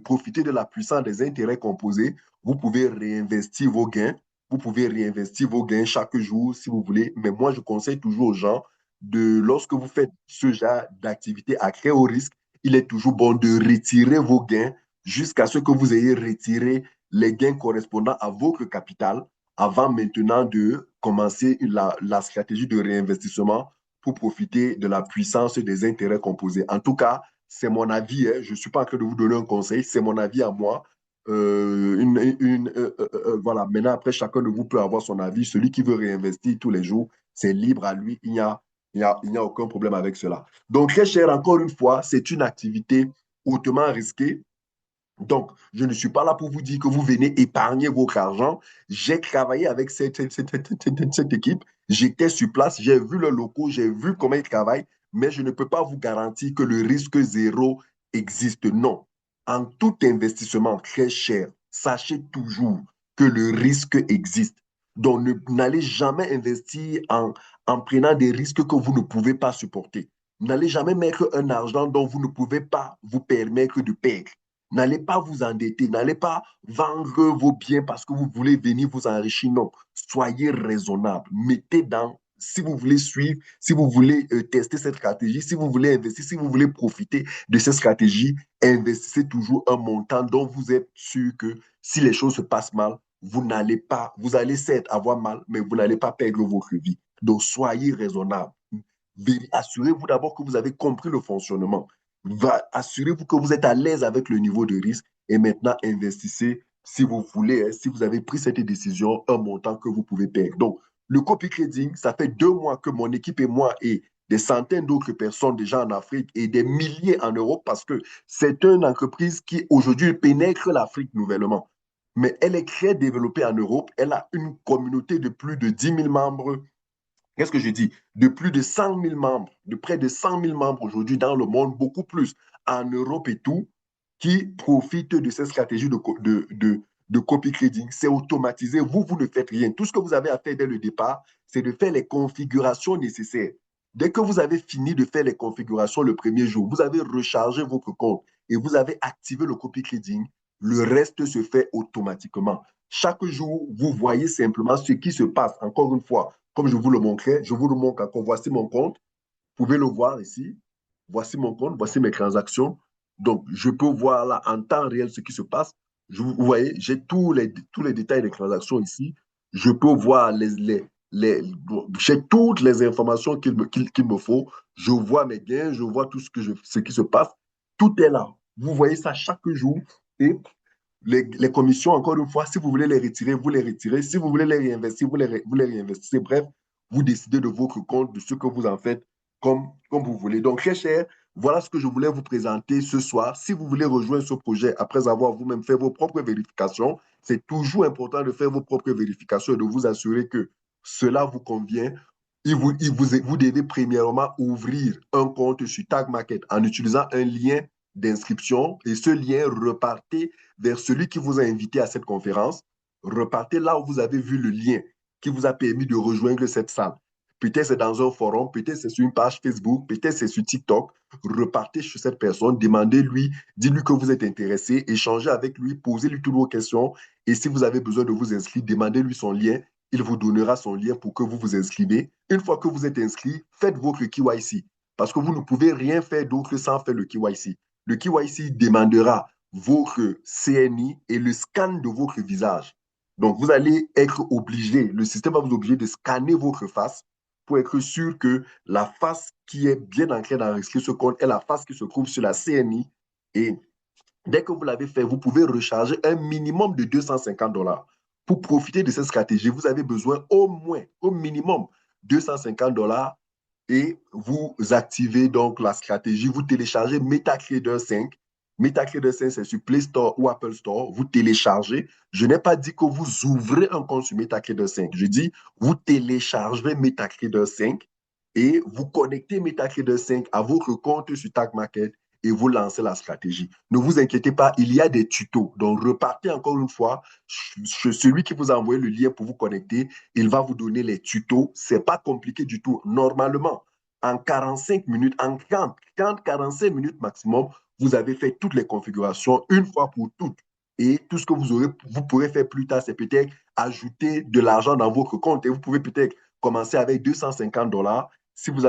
S1: profiter de la puissance des intérêts composés, vous pouvez réinvestir vos gains. Vous pouvez réinvestir vos gains chaque jour si vous voulez. Mais moi, je conseille toujours aux gens lorsque vous faites ce genre d'activité à très haut risque, il est toujours bon de retirer vos gains jusqu'à ce que vous ayez retiré les gains correspondant à votre capital avant maintenant de commencer la stratégie de réinvestissement pour profiter de la puissance des intérêts composés. En tout cas, c'est mon avis, hein. Je ne suis pas en train de vous donner un conseil, c'est mon avis à moi. Voilà, maintenant, après, chacun de vous peut avoir son avis. Celui qui veut réinvestir tous les jours, c'est libre à lui. Il n'y a aucun problème avec cela. Donc, très cher, encore une fois, c'est une activité hautement risquée. Donc, je ne suis pas là pour vous dire que vous venez épargner votre argent. J'ai travaillé avec cette équipe. J'étais sur place, j'ai vu le locaux, j'ai vu comment ils travaillent, mais je ne peux pas vous garantir que le risque zéro existe. Non. En tout investissement très cher, sachez toujours que le risque existe. Donc, n'allez jamais investir en prenant des risques que vous ne pouvez pas supporter. N'allez jamais mettre un argent dont vous ne pouvez pas vous permettre de perdre. N'allez pas vous endetter, n'allez pas vendre vos biens parce que vous voulez venir vous enrichir. Non, soyez raisonnable. Mettez dans, si vous voulez suivre, si vous voulez tester cette stratégie, si vous voulez investir, si vous voulez profiter de cette stratégie, investissez toujours un montant dont vous êtes sûr que si les choses se passent mal, vous allez certes avoir mal, mais vous n'allez pas perdre votre vie. Donc, soyez raisonnable. Assurez-vous d'abord que vous avez compris le fonctionnement. Assurez-vous que vous êtes à l'aise avec le niveau de risque et maintenant investissez si vous voulez, hein, si vous avez pris cette décision, un montant que vous pouvez perdre. Donc, le copy trading, ça fait 2 mois que mon équipe et moi et des centaines d'autres personnes déjà en Afrique et des milliers en Europe parce que c'est une entreprise qui aujourd'hui pénètre l'Afrique nouvellement. Mais elle est très développée en Europe. Elle a une communauté de plus de 10 000 membres. Qu'est-ce que je dis? De plus de 100 000 membres, de près de 100 000 membres aujourd'hui dans le monde, beaucoup plus en Europe et tout, qui profitent de cette stratégie de copy trading. C'est automatisé. Vous ne faites rien. Tout ce que vous avez à faire dès le départ, c'est de faire les configurations nécessaires. Dès que vous avez fini de faire les configurations le premier jour, vous avez rechargé votre compte et vous avez activé le copy trading, le reste se fait automatiquement. Chaque jour, vous voyez simplement ce qui se passe. Encore une fois, comme je vous le montrais, je vous le montre encore. Voici mon compte. Vous pouvez le voir ici. Voici mon compte, voici mes transactions. Donc, je peux voir là en temps réel ce qui se passe. Vous voyez, j'ai tous les détails des transactions ici. Je peux voir j'ai toutes les informations qu'il me faut. Je vois mes gains, je vois tout ce qui se passe. Tout est là. Vous voyez ça chaque jour. Et les commissions, encore une fois, si vous voulez les retirer, vous les retirez. Si vous voulez les réinvestir, vous les réinvestissez. Bref, vous décidez de votre compte, de ce que vous en faites comme vous voulez. Donc, très cher, voilà ce que je voulais vous présenter ce soir. Si vous voulez rejoindre ce projet après avoir vous-même fait vos propres vérifications, c'est toujours important de faire vos propres vérifications et de vous assurer que cela vous convient, vous devez premièrement ouvrir un compte sur Tag Market en utilisant un lien d'inscription et ce lien repartez vers celui qui vous a invité à cette conférence. Repartez là où vous avez vu le lien qui vous a permis de rejoindre cette salle. Peut-être c'est dans un forum, peut-être c'est sur une page Facebook, peut-être c'est sur TikTok. Repartez chez cette personne, demandez-lui, dites-lui que vous êtes intéressé, échangez avec lui, posez-lui toutes vos questions. Et si vous avez besoin de vous inscrire, demandez-lui son lien. Il vous donnera son lien pour que vous vous inscrivez. Une fois que vous êtes inscrit, faites votre KYC. Parce que vous ne pouvez rien faire d'autre sans faire le KYC. Le KYC demandera votre CNI et le scan de votre visage. Donc, vous allez être obligé, le système va vous obliger de scanner votre face pour être sûr que la face qui est bien ancrée dans ce compte est la face qui se trouve sur la CNI. Et dès que vous l'avez fait, vous pouvez recharger un minimum de 250 $. Pour profiter de cette stratégie, vous avez besoin au moins, au minimum, 250 $ et vous activez donc la stratégie. Vous téléchargez MetaTrader 5. MetaTrader 5, c'est sur Play Store ou Apple Store. Vous téléchargez. Je n'ai pas dit que vous ouvrez un compte sur MetaTrader 5. Je dis, vous téléchargez MetaTrader 5 et vous connectez MetaTrader 5 à votre compte sur Tag Market et vous lancez la stratégie. Ne vous inquiétez pas, il y a des tutos. Donc, repartez encore une fois. Celui qui vous a envoyé le lien pour vous connecter, il va vous donner les tutos. Ce n'est pas compliqué du tout. Normalement, en 45 minutes, en 45 minutes maximum, vous avez fait toutes les configurations une fois pour toutes. Et tout ce que vous pourrez faire plus tard, c'est peut-être ajouter de l'argent dans votre compte. Et vous pouvez peut-être commencer avec 250 $. Si vous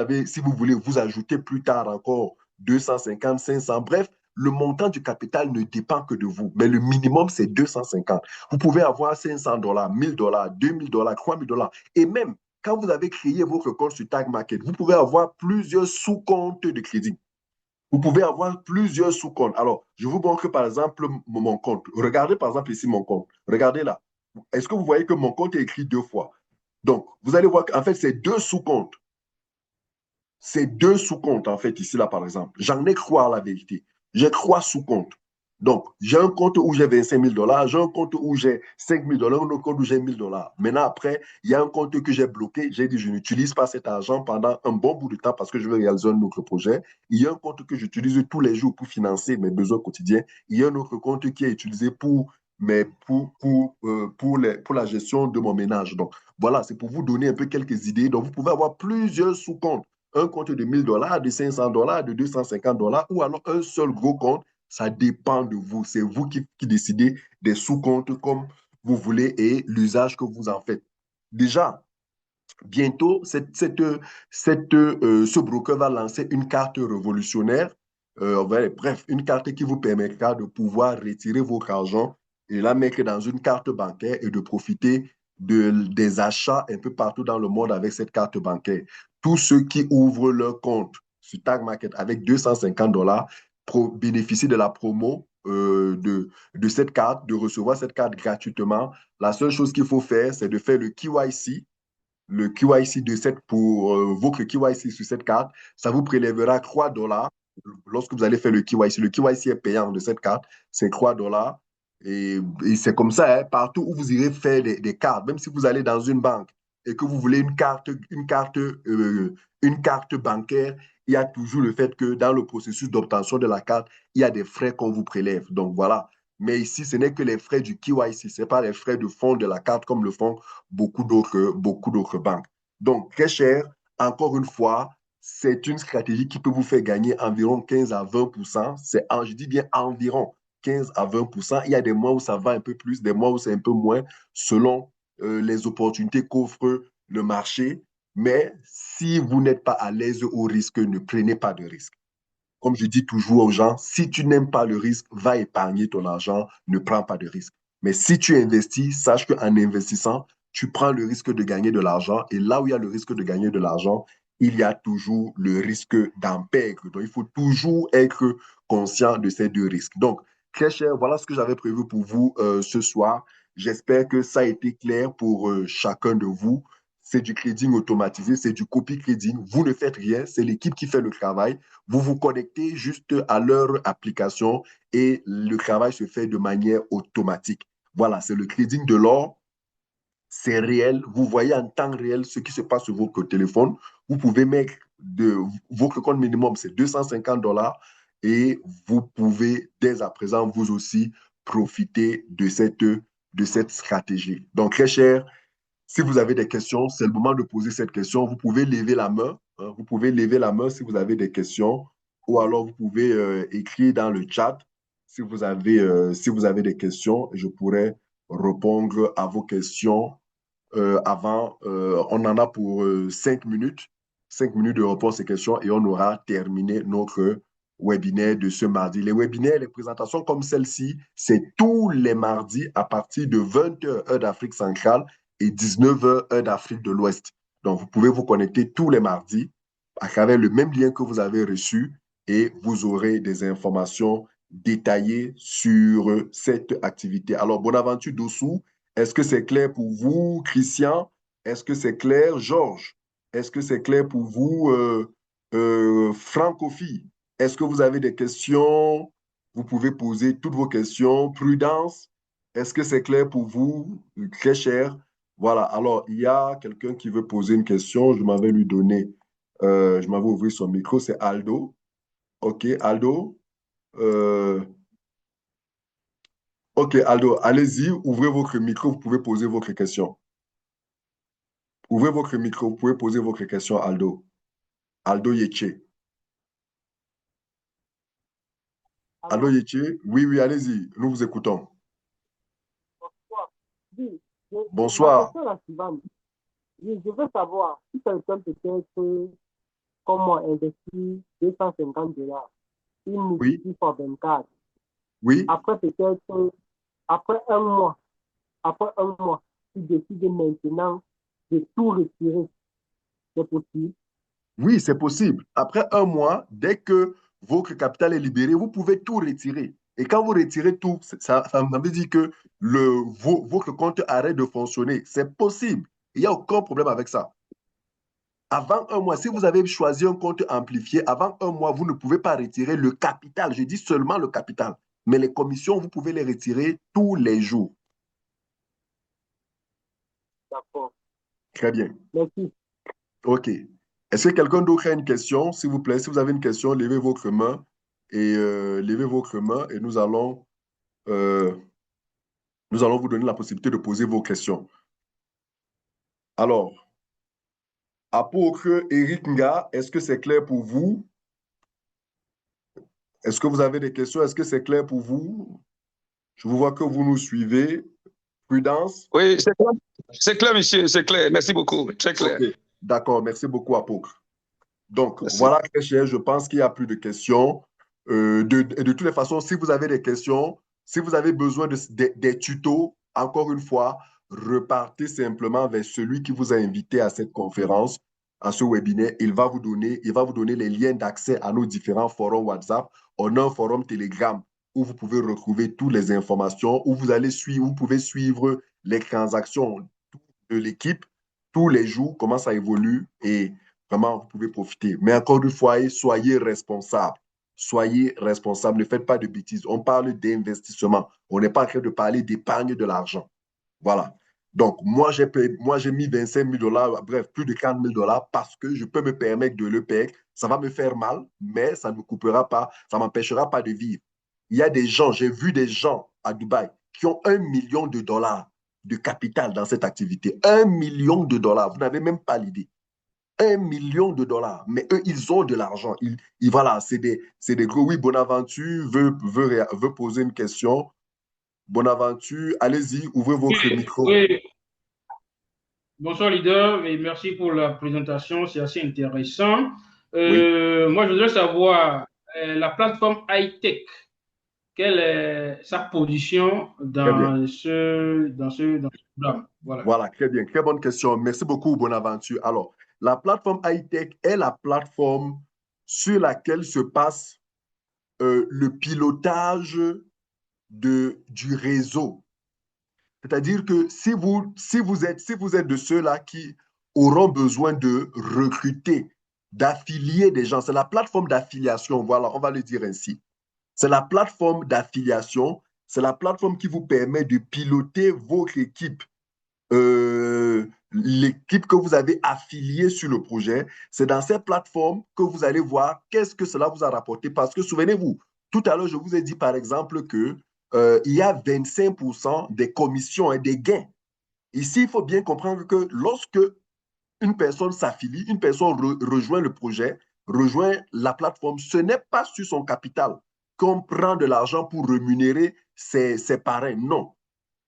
S1: voulez vous ajouter plus tard encore 250, 500, bref, le montant du capital ne dépend que de vous, mais le minimum, c'est 250. Vous pouvez avoir 500 $, 1000 $, 2000 $, 3000 $. Et même, quand vous avez créé votre compte sur Tag Market, vous pouvez avoir plusieurs sous-comptes de crédit. Vous pouvez avoir plusieurs sous-comptes. Alors, je vous montre par exemple mon compte. Regardez par exemple ici mon compte. Regardez là. Est-ce que vous voyez que mon compte est écrit 2 fois? Donc, vous allez voir qu'en fait, c'est 2 sous-comptes. C'est 2 sous-comptes, en fait, ici, là, par exemple. J'en ai 3, la vérité. J'ai 3 sous-comptes. Donc, j'ai un compte où j'ai 25 000 $, j'ai un compte où j'ai 5 000 $, un autre compte où j'ai 1 000 $. Maintenant, après, il y a un compte que j'ai bloqué. J'ai dit, je n'utilise pas cet argent pendant un bon bout de temps parce que je veux réaliser un autre projet. Il y a un compte que j'utilise tous les jours pour financer mes besoins quotidiens. Il y a un autre compte qui est utilisé pour la gestion de mon ménage. Donc, voilà, c'est pour vous donner un peu quelques idées. Donc, vous pouvez avoir plusieurs sous-comptes, un compte de 1 000 $, de 500 $, de 250 $ ou alors un seul gros compte. Ça dépend de vous. C'est vous qui décidez des sous-comptes comme vous voulez et l'usage que vous en faites. Déjà, bientôt, ce broker va lancer une carte révolutionnaire. Bref, une carte qui vous permettra de pouvoir retirer votre argent et la mettre dans une carte bancaire et de profiter des achats un peu partout dans le monde avec cette carte bancaire. Tous ceux qui ouvrent leur compte sur Tag Market avec 250 $ bénéficient de la promo de cette carte, de recevoir cette carte gratuitement. La seule chose qu'il faut faire, c'est de faire le QIC de cette pour votre QIC sur cette carte, ça vous prélèvera 3 $ lorsque vous allez faire le QIC. Le QIC est payant de cette carte, c'est 3 $. Et c'est comme ça, hein, partout où vous irez faire des cartes, même si vous allez dans une banque et que vous voulez une carte bancaire, il y a toujours le fait que dans le processus d'obtention de la carte, il y a des frais qu'on vous prélève. Donc voilà. Mais ici, ce n'est que les frais du KYC, ce n'est pas les frais de fond de la carte comme le font beaucoup d'autres banques. Donc, très cher, encore une fois, c'est une stratégie qui peut vous faire gagner environ 15 à 20%. Je dis bien environ 15 à 20%. Il y a des mois où ça va un peu plus, des mois où c'est un peu moins, selon les opportunités qu'offre le marché. Mais si vous n'êtes pas à l'aise au risque, ne prenez pas de risque. Comme je dis toujours aux gens, si tu n'aimes pas le risque, va épargner ton argent, ne prends pas de risque. Mais si tu investis, sache qu'en investissant, tu prends le risque de gagner de l'argent. Et là où il y a le risque de gagner de l'argent, il y a toujours le risque d'en perdre. Donc, il faut toujours être conscient de ces deux risques. Donc, très cher, voilà ce que j'avais prévu pour vous ce soir. J'espère que ça a été clair pour chacun de vous. C'est du trading automatisé, c'est du copy trading. Vous ne faites rien, c'est l'équipe qui fait le travail. Vous vous connectez juste à leur application et le travail se fait de manière automatique. Voilà, c'est le trading de l'or. c'est réel. Vous voyez en temps réel ce qui se passe sur votre téléphone. Vous pouvez mettre votre compte minimum, c'est $250 et vous pouvez dès à présent, vous aussi, profiter de cette stratégie. Donc, très cher, si vous avez des questions, c'est le moment de poser cette question. Vous pouvez lever la main. Hein, vous pouvez lever la main si vous avez des questions ou alors vous pouvez écrire dans le chat si vous avez des questions. Je pourrais répondre à vos questions avant. On en a pour 5 minutes. 5 minutes de réponse et questions et on aura terminé notre webinaire de ce mardi. Les webinaires, les présentations comme celle-ci, c'est tous les mardis à partir de 20h, heure d'Afrique centrale et 19h, heure d'Afrique de l'Ouest. Donc, vous pouvez vous connecter tous les mardis à travers le même lien que vous avez reçu et vous aurez des informations détaillées sur cette activité. Alors, Bonaventure Dossou, est-ce que c'est clair pour vous, Christian? Est-ce que c'est clair, Georges? Est-ce que c'est clair pour vous, Francophi? Est-ce que vous avez des questions? Vous pouvez poser toutes vos questions. Prudence, est-ce que c'est clair pour vous, très cher? Voilà, alors il y a quelqu'un qui veut poser une question. Je m'avais ouvert son micro, c'est Aldo. OK, Aldo. Euh, OK, Aldo, allez-y, ouvrez votre micro, vous pouvez poser votre question. Ouvrez votre micro, vous pouvez poser votre question, Aldo. Aldo Yetche. Aldo
S2: Alors,
S1: Yetche, oui, oui, allez-y, nous vous écoutons.
S2: bonsoir. Oui, ma
S1: Bonsoir.
S2: question est la suivante. Je veux savoir si quelqu'un peut-être, comme moi, investit $250, il
S1: Oui,
S2: multiplie par 24.
S1: oui,
S2: Après, peut-être, après un mois, après un mois, il décide maintenant de tout retirer. C'est possible.
S1: oui, c'est possible. Après un mois, dès que votre capital est libéré, vous pouvez tout retirer. Et quand vous retirez tout, ça veut dire que votre compte arrête de fonctionner. C'est possible. Il n'y a aucun problème avec ça. Avant un mois, si vous avez choisi un compte amplifié, avant un mois, vous ne pouvez pas retirer le capital. Je dis seulement le capital. Mais les commissions, vous pouvez les retirer tous les jours.
S2: D'accord.
S1: Très bien.
S2: Merci.
S1: OK. Est-ce que quelqu'un d'autre a une question, s'il vous plaît? Si vous avez une question, levez votre main et euh, nous allons vous donner la possibilité de poser vos questions. Alors, apôtre Eric Nga, est-ce que c'est clair pour vous? Est-ce que vous avez des questions? Est-ce que c'est clair pour vous? Je vous vois que vous nous suivez. Prudence?
S3: Oui, c'est clair, monsieur, c'est clair. Merci beaucoup. Très clair.
S1: OK. D'accord. Merci beaucoup, apôtre. Donc,
S3: Merci.
S1: voilà, très cher, je pense qu'il n'y a plus de questions. De toutes les façons, si vous avez des questions, si vous avez besoin des tutos, encore une fois, repartez simplement vers celui qui vous a invité à cette conférence, à ce webinaire. Il va vous donner les liens d'accès à nos différents forums WhatsApp. On a un forum Telegram où vous pouvez retrouver toutes les informations, où vous pouvez suivre les transactions de l'équipe tous les jours, comment ça évolue et vraiment, vous pouvez profiter. Mais encore une fois, soyez responsables. Soyez responsables. Ne faites pas de bêtises. On parle d'investissement. On n'est pas en train de parler d'épargne de l'argent. Voilà. Donc, moi, j'ai mis 25 000 dollars, bref, plus de 40 000 dollars parce que je peux me permettre de le payer. Ça va me faire mal, mais ça ne me coupera pas, ça ne m'empêchera pas de vivre. Il y a des gens, j'ai vu des gens à Dubaï qui ont 1 million de dollars de capital dans cette activité. 1 million de dollars, vous n'avez même pas l'idée. 1 million de dollars. Mais eux, ils ont de l'argent. Voilà, c'est des gros. Oui, Bonaventure veut poser une question. Bonaventure, allez-y, ouvrez votre micro.
S4: Oui, bonsoir leader et merci pour la présentation, c'est assez intéressant.
S1: Oui,
S4: Moi, je voudrais savoir la plateforme high-tech, quelle est sa position
S1: très bien.
S4: dans ce programme? Voilà.
S1: Voilà, très bien. Très bonne question. Merci beaucoup, Bonaventure. Alors, la plateforme high-tech est la plateforme sur laquelle se passe le pilotage du réseau. C'est-à-dire que si vous êtes de ceux-là qui auront besoin de recruter, d'affilier des gens, c'est la plateforme d'affiliation, voilà, on va le dire ainsi. C'est la plateforme d'affiliation, c'est la plateforme qui vous permet de piloter votre équipe l'équipe que vous avez affiliée sur le projet. C'est dans ces plateformes que vous allez voir qu'est-ce que cela vous a rapporté. Parce que souvenez-vous, tout à l'heure, je vous ai dit par exemple que il y a 25% des commissions et des gains. Ici, il faut bien comprendre que lorsque une personne s'affilie, une personne rejoint le projet, rejoint la plateforme, ce n'est pas sur son capital qu'on prend de l'argent pour rémunérer ses parrains. Non,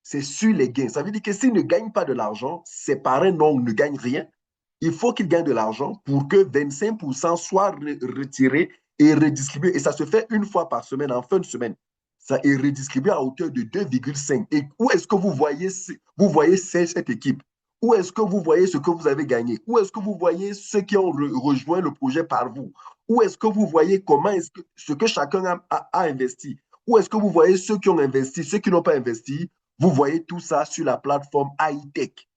S1: c'est sur les gains. Ça veut dire que s'il ne gagne pas de l'argent, ses parrains ne gagnent rien. Il faut qu'il gagne de l'argent pour que 25% soient retirés et redistribués. Et ça se fait une fois par semaine, en fin de semaine. Ça est redistribué à hauteur de 2,5. Et où est-ce que vous voyez cette équipe? Où est-ce que vous voyez ce que vous avez gagné? Où est-ce que vous voyez ceux qui ont rejoint le projet par vous? Où est-ce que vous voyez ce que chacun a investi? Où est-ce que vous voyez ceux qui ont investi, ceux qui n'ont pas investi? Vous voyez tout ça sur la plateforme high-tech.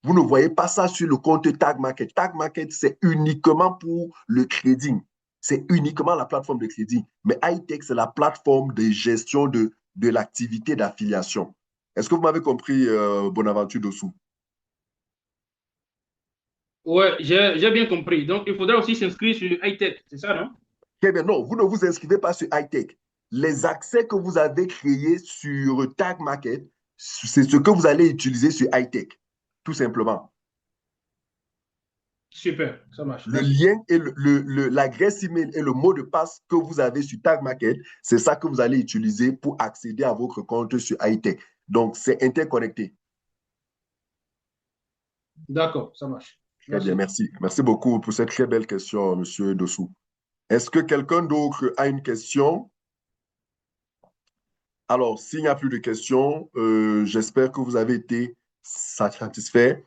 S1: Vous ne voyez pas ça sur le compte Tag Market. Tag Market, c'est uniquement pour le crédit. C'est uniquement la plateforme de crédit. Mais high-tech, c'est la plateforme de gestion de l'activité d'affiliation. Est-ce que vous m'avez compris, Bonaventure Dossou?
S4: Oui, j'ai bien compris. Donc, il faudra aussi s'inscrire sur high-tech, c'est ça, non?
S1: Très bien. Non, vous ne vous inscrivez pas sur high-tech. Les accès que vous avez créés sur Tag Market, c'est ce que vous allez utiliser sur high-tech, tout simplement.
S4: Super, ça marche.
S1: Le
S4: Merci.
S1: lien et l'adresse email et le mot de passe que vous avez sur Tag Market, c'est ça que vous allez utiliser pour accéder à votre compte sur high-tech. Donc, c'est interconnecté.
S4: D'accord, ça marche.
S1: Très bien,
S4: Merci.
S1: merci. Merci beaucoup pour cette très belle question, Monsieur Dossou. Est-ce que quelqu'un d'autre a une question? Alors, s'il n'y a plus de questions, j'espère que vous avez été satisfait.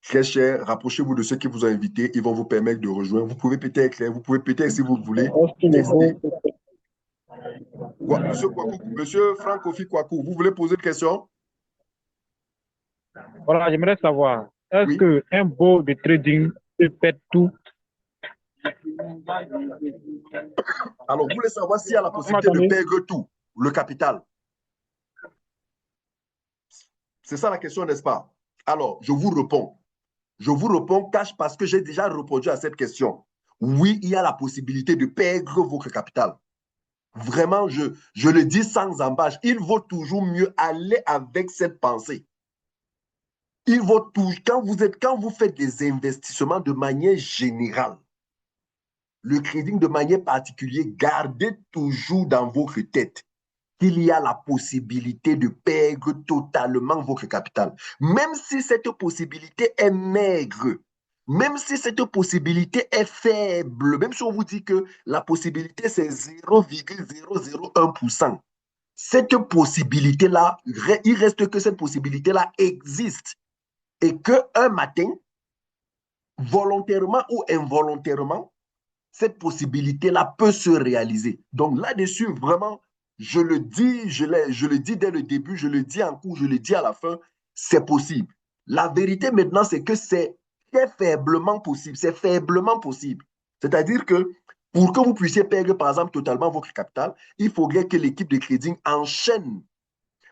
S1: Très cher, rapprochez-vous de ceux qui vous ont invité. Ils vont vous permettre de rejoindre. Vous pouvez peut-être, si vous voulez, tester. Quoi, Monsieur Kwaku, Monsieur Franck Kofi Kwaku, vous voulez poser une question?
S5: Voilà, j'aimerais savoir, est-ce
S1: Oui.
S5: qu'un bot de trading peut faire tout?
S1: Alors, vous voulez savoir s'il y a la
S5: Vous
S1: possibilité de
S5: m'entendez?
S1: perdre tout, le capital. C'est ça la question, n'est-ce pas? Alors, je vous réponds. Je vous réponds cash parce que j'ai déjà répondu à cette question. Oui, il y a la possibilité de perdre votre capital. Vraiment, je le dis sans embâche. Il vaut toujours mieux aller avec cette pensée. Il vaut toujours, quand vous faites des investissements de manière générale, le trading de manière particulière, gardez toujours dans votre tête qu'il y a la possibilité de perdre totalement votre capital. Même si cette possibilité est maigre, même si cette possibilité est faible, même si on vous dit que la possibilité c'est 0,001%, cette possibilité-là, il reste que cette possibilité-là existe et qu'un matin, volontairement ou involontairement, cette possibilité-là peut se réaliser. Donc là-dessus, vraiment, je le dis, je le dis dès le début, je le dis en cours, je le dis à la fin, c'est possible. La vérité maintenant, c'est que c'est très faiblement possible. C'est faiblement possible. C'est-à-dire que pour que vous puissiez perdre, par exemple, totalement votre capital, il faudrait que l'équipe de crédit enchaîne.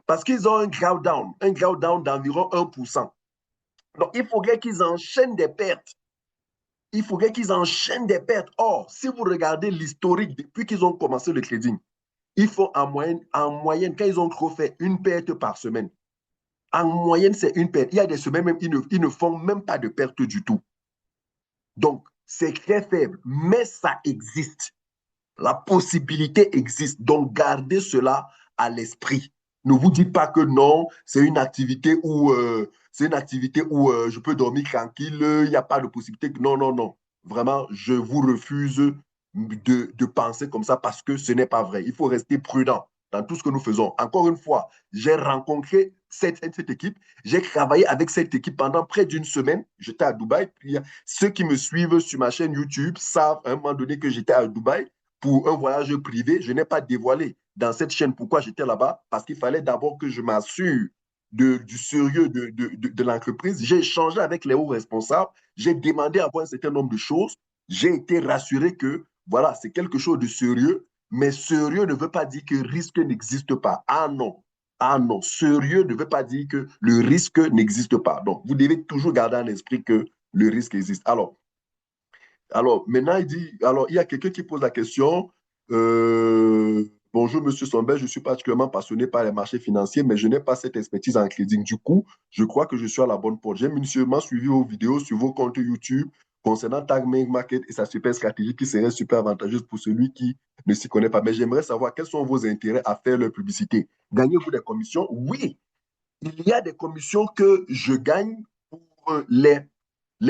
S1: Parce qu'ils ont un drawdown d'environ 1%. Donc, il faudrait qu'ils enchaînent des pertes. Il faudrait qu'ils enchaînent des pertes. Or, si vous regardez l'historique depuis qu'ils ont commencé le trading, ils font en moyenne, quand ils ont trop fait une perte par semaine, en moyenne, c'est une perte. Il y a des semaines même, ils ne font même pas de perte du tout. Donc, c'est très faible, mais ça existe. La possibilité existe. Donc, gardez cela à l'esprit. Ne vous dites pas que non, c'est une activité où, je peux dormir tranquille, il n'y a pas de possibilité. Non, non, non. Vraiment, je vous refuse de penser comme ça parce que ce n'est pas vrai. Il faut rester prudent dans tout ce que nous faisons. Encore une fois, j'ai rencontré cette équipe. J'ai travaillé avec cette équipe pendant près d'une semaine. J'étais à Dubaï. Puis, ceux qui me suivent sur ma chaîne YouTube savent à un moment donné que j'étais à Dubaï pour un voyage privé. Je n'ai pas dévoilé dans cette chaîne pourquoi j'étais là-bas, parce qu'il fallait d'abord que je m'assure du sérieux de l'entreprise. J'ai échangé avec les hauts responsables, j'ai demandé à voir un certain nombre de choses. J'ai été rassuré que, voilà, c'est quelque chose de sérieux, mais sérieux ne veut pas dire que risque n'existe pas. Ah non, Ah non, sérieux ne veut pas dire que le risque n'existe pas. Donc, vous devez toujours garder en esprit que le risque existe. Alors, maintenant, il y a quelqu'un qui pose la question. Bonjour, Monsieur Somber, je suis particulièrement passionné par les marchés financiers, mais je n'ai pas cette expertise en trading. Du coup, je crois que je suis à la bonne porte. J'ai minutieusement suivi vos vidéos sur vos comptes YouTube concernant Tag Market et sa super stratégie qui serait super avantageuse pour celui qui ne s'y connaît pas. Mais j'aimerais savoir quels sont vos intérêts à faire leur publicité. Gagnez-vous des commissions? Oui, il y a des commissions que je gagne pour les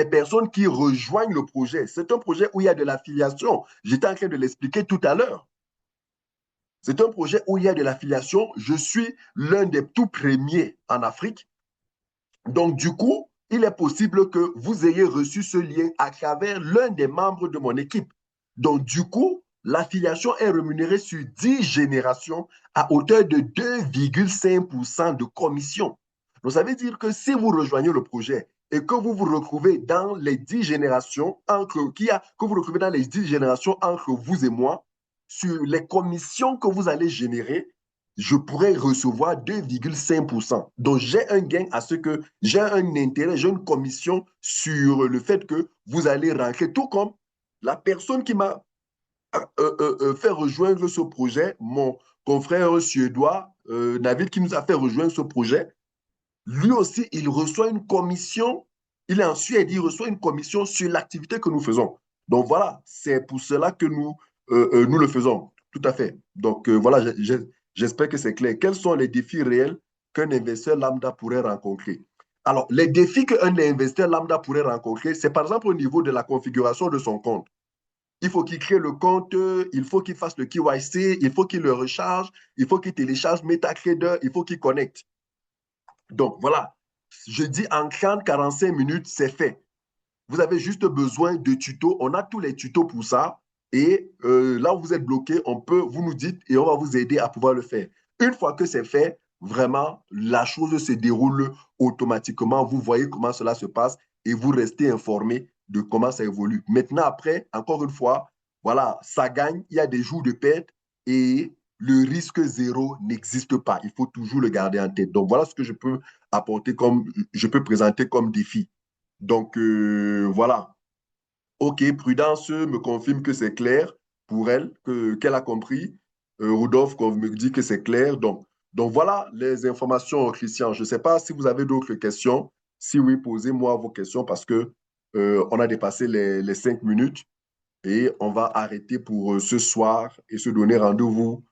S1: personnes qui rejoignent le projet. C'est un projet où il y a de l'affiliation. J'étais en train de l'expliquer tout à l'heure. C'est un projet où il y a de l'affiliation. Je suis l'un des tout premiers en Afrique. Donc, du coup, il est possible que vous ayez reçu ce lien à travers l'un des membres de mon équipe. Donc, du coup, l'affiliation est rémunérée sur 10 générations à hauteur de 2,5% de commission. Donc, ça veut dire que si vous rejoignez le projet et que vous vous retrouvez dans les 10 générations que vous retrouvez dans les 10 générations entre vous et moi, sur les commissions que vous allez générer, je pourrais recevoir 2,5%. Donc, j'ai un gain à ce que j'ai un intérêt, j'ai une commission sur le fait que vous allez rentrer, tout comme la personne qui m'a fait rejoindre ce projet, mon confrère suédois, David, qui nous a fait rejoindre ce projet, lui aussi, il reçoit une commission, il est en Suède, il reçoit une commission sur l'activité que nous faisons. Donc voilà, c'est pour cela que nous le faisons. Tout à fait. Donc voilà, j'espère que c'est clair. Quels sont les défis réels qu'un investisseur lambda pourrait rencontrer? Alors, les défis qu'un investisseur lambda pourrait rencontrer, c'est par exemple au niveau de la configuration de son compte. Il faut qu'il crée le compte, il faut qu'il fasse le KYC, il faut qu'il le recharge, il faut qu'il télécharge MetaTrader, il faut qu'il connecte. Donc voilà, je dis en 30-45 minutes, c'est fait. Vous avez juste besoin de tutos. On a tous les tutos pour ça. Et là où vous êtes bloqué, vous nous dites et on va vous aider à pouvoir le faire. Une fois que c'est fait, vraiment, la chose se déroule automatiquement. Vous voyez comment cela se passe et vous restez informé de comment ça évolue. Maintenant, après, encore une fois, voilà, ça gagne. Il y a des jours de perte et le risque zéro n'existe pas. Il faut toujours le garder en tête. Donc, voilà ce que je peux présenter comme défi. Donc, voilà. OK, Prudence me confirme que c'est clair pour elle, qu'elle a compris. Rodolphe me dit que c'est clair. Donc, voilà les informations, Christian. Je ne sais pas si vous avez d'autres questions. Si oui, posez-moi vos questions parce que on a dépassé les 5 minutes et on va arrêter pour ce soir et se donner rendez-vous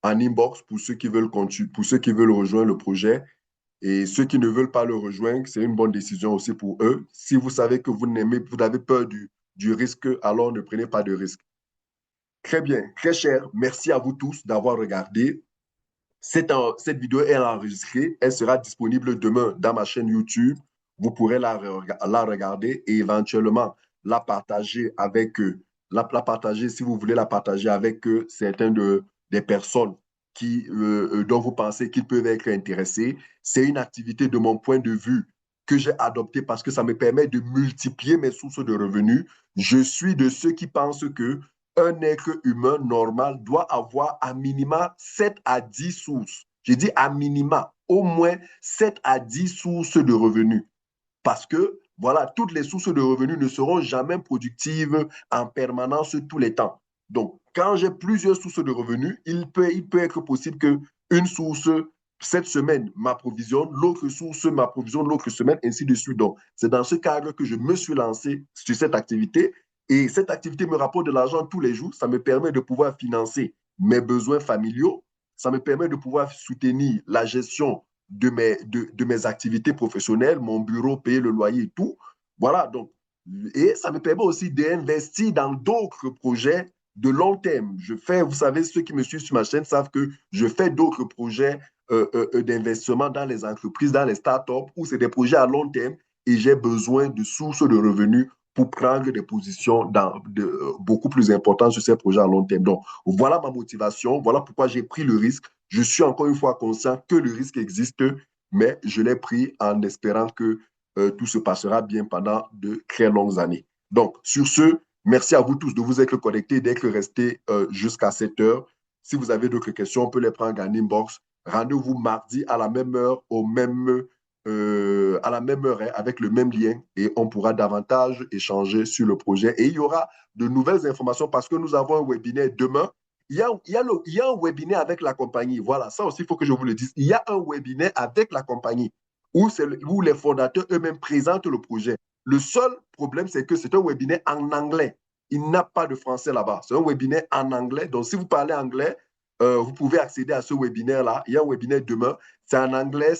S1: en inbox pour ceux qui veulent pour ceux qui veulent rejoindre le projet. Et ceux qui ne veulent pas le rejoindre, c'est une bonne décision aussi pour eux. Si vous savez que vous avez peur du risque, alors ne prenez pas de risque. Très bien, très cher. Merci à vous tous d'avoir regardé. Cette vidéo est enregistrée. Elle sera disponible demain dans ma chaîne YouTube. Vous pourrez la regarder et éventuellement la partager avec eux. La partager, si vous voulez la partager avec certains des personnes dont vous pensez qu'ils peuvent être intéressés. C'est une activité de mon point de vue que j'ai adoptée parce que ça me permet de multiplier mes sources de revenus. Je suis de ceux qui pensent que un être humain normal doit avoir à minima 7 à 10 sources. Je dis à minima, au moins 7 à 10 sources de revenus. Parce que, voilà, toutes les sources de revenus ne seront jamais productives en permanence tous les temps. Donc, quand j'ai plusieurs sources de revenus, il peut être possible qu'une source, cette semaine, m'approvisionne, l'autre source m'approvisionne l'autre semaine, ainsi de suite. Donc, c'est dans ce cadre que je me suis lancé sur cette activité. Et cette activité me rapporte de l'argent tous les jours. Ça me permet de pouvoir financer mes besoins familiaux. Ça me permet de pouvoir soutenir la gestion de mes activités professionnelles, mon bureau, payer le loyer et tout. Voilà, donc, et ça me permet aussi d'investir dans d'autres projets de long terme. Vous savez, ceux qui me suivent sur ma chaîne savent que je fais d'autres projets d'investissement dans les entreprises, dans les startups, où c'est des projets à long terme et j'ai besoin de sources de revenus pour prendre des positions beaucoup plus importantes sur ces projets à long terme. Donc, voilà ma motivation, voilà pourquoi j'ai pris le risque. Je suis encore une fois conscient que le risque existe, mais je l'ai pris en espérant que tout se passera bien pendant de très longues années. Donc, sur ce, merci à vous tous de vous être connectés, d'être restés jusqu'à cette heure. Si vous avez d'autres questions, on peut les prendre en inbox Rendez-vous mardi à la même heure, à la même heure, hein, avec le même lien, et on pourra davantage échanger sur le projet. Et il y aura de nouvelles informations parce que nous avons un webinaire demain. Il y a un webinaire avec la compagnie. Voilà, ça aussi, il faut que je vous le dise. Il y a un webinaire avec la compagnie où les fondateurs eux-mêmes présentent le projet. Le seul problème, c'est que c'est un webinaire en anglais. Il n'y a pas de français là-bas. C'est un webinaire en anglais. Donc, si vous parlez anglais, vous pouvez accéder à ce webinaire-là. Il y a un webinaire demain. C'est en anglais,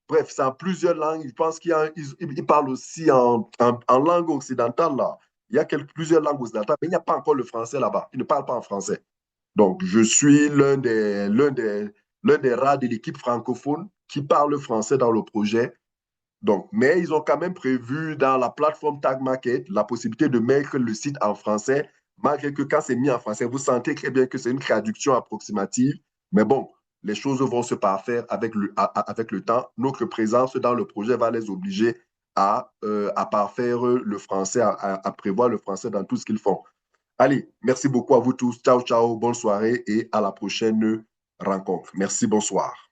S1: bref, c'est en plusieurs langues. Je pense qu'il parle aussi en langue occidentale, là. Il y a plusieurs langues occidentales, mais il n'y a pas encore le français là-bas. Ils ne parlent pas en français. Donc, je suis l'un des rares de l'équipe francophone qui parle français dans le projet. Donc, mais ils ont quand même prévu dans la plateforme Tag Market la possibilité de mettre le site en français, malgré que quand c'est mis en français, vous sentez très bien que c'est une traduction approximative. Mais bon, les choses vont se parfaire avec le temps. Notre présence dans le projet va les obliger à parfaire le français, à prévoir le français dans tout ce qu'ils font. Allez, merci beaucoup à vous tous. Ciao, ciao, bonne soirée et à la prochaine rencontre. Merci, bonsoir.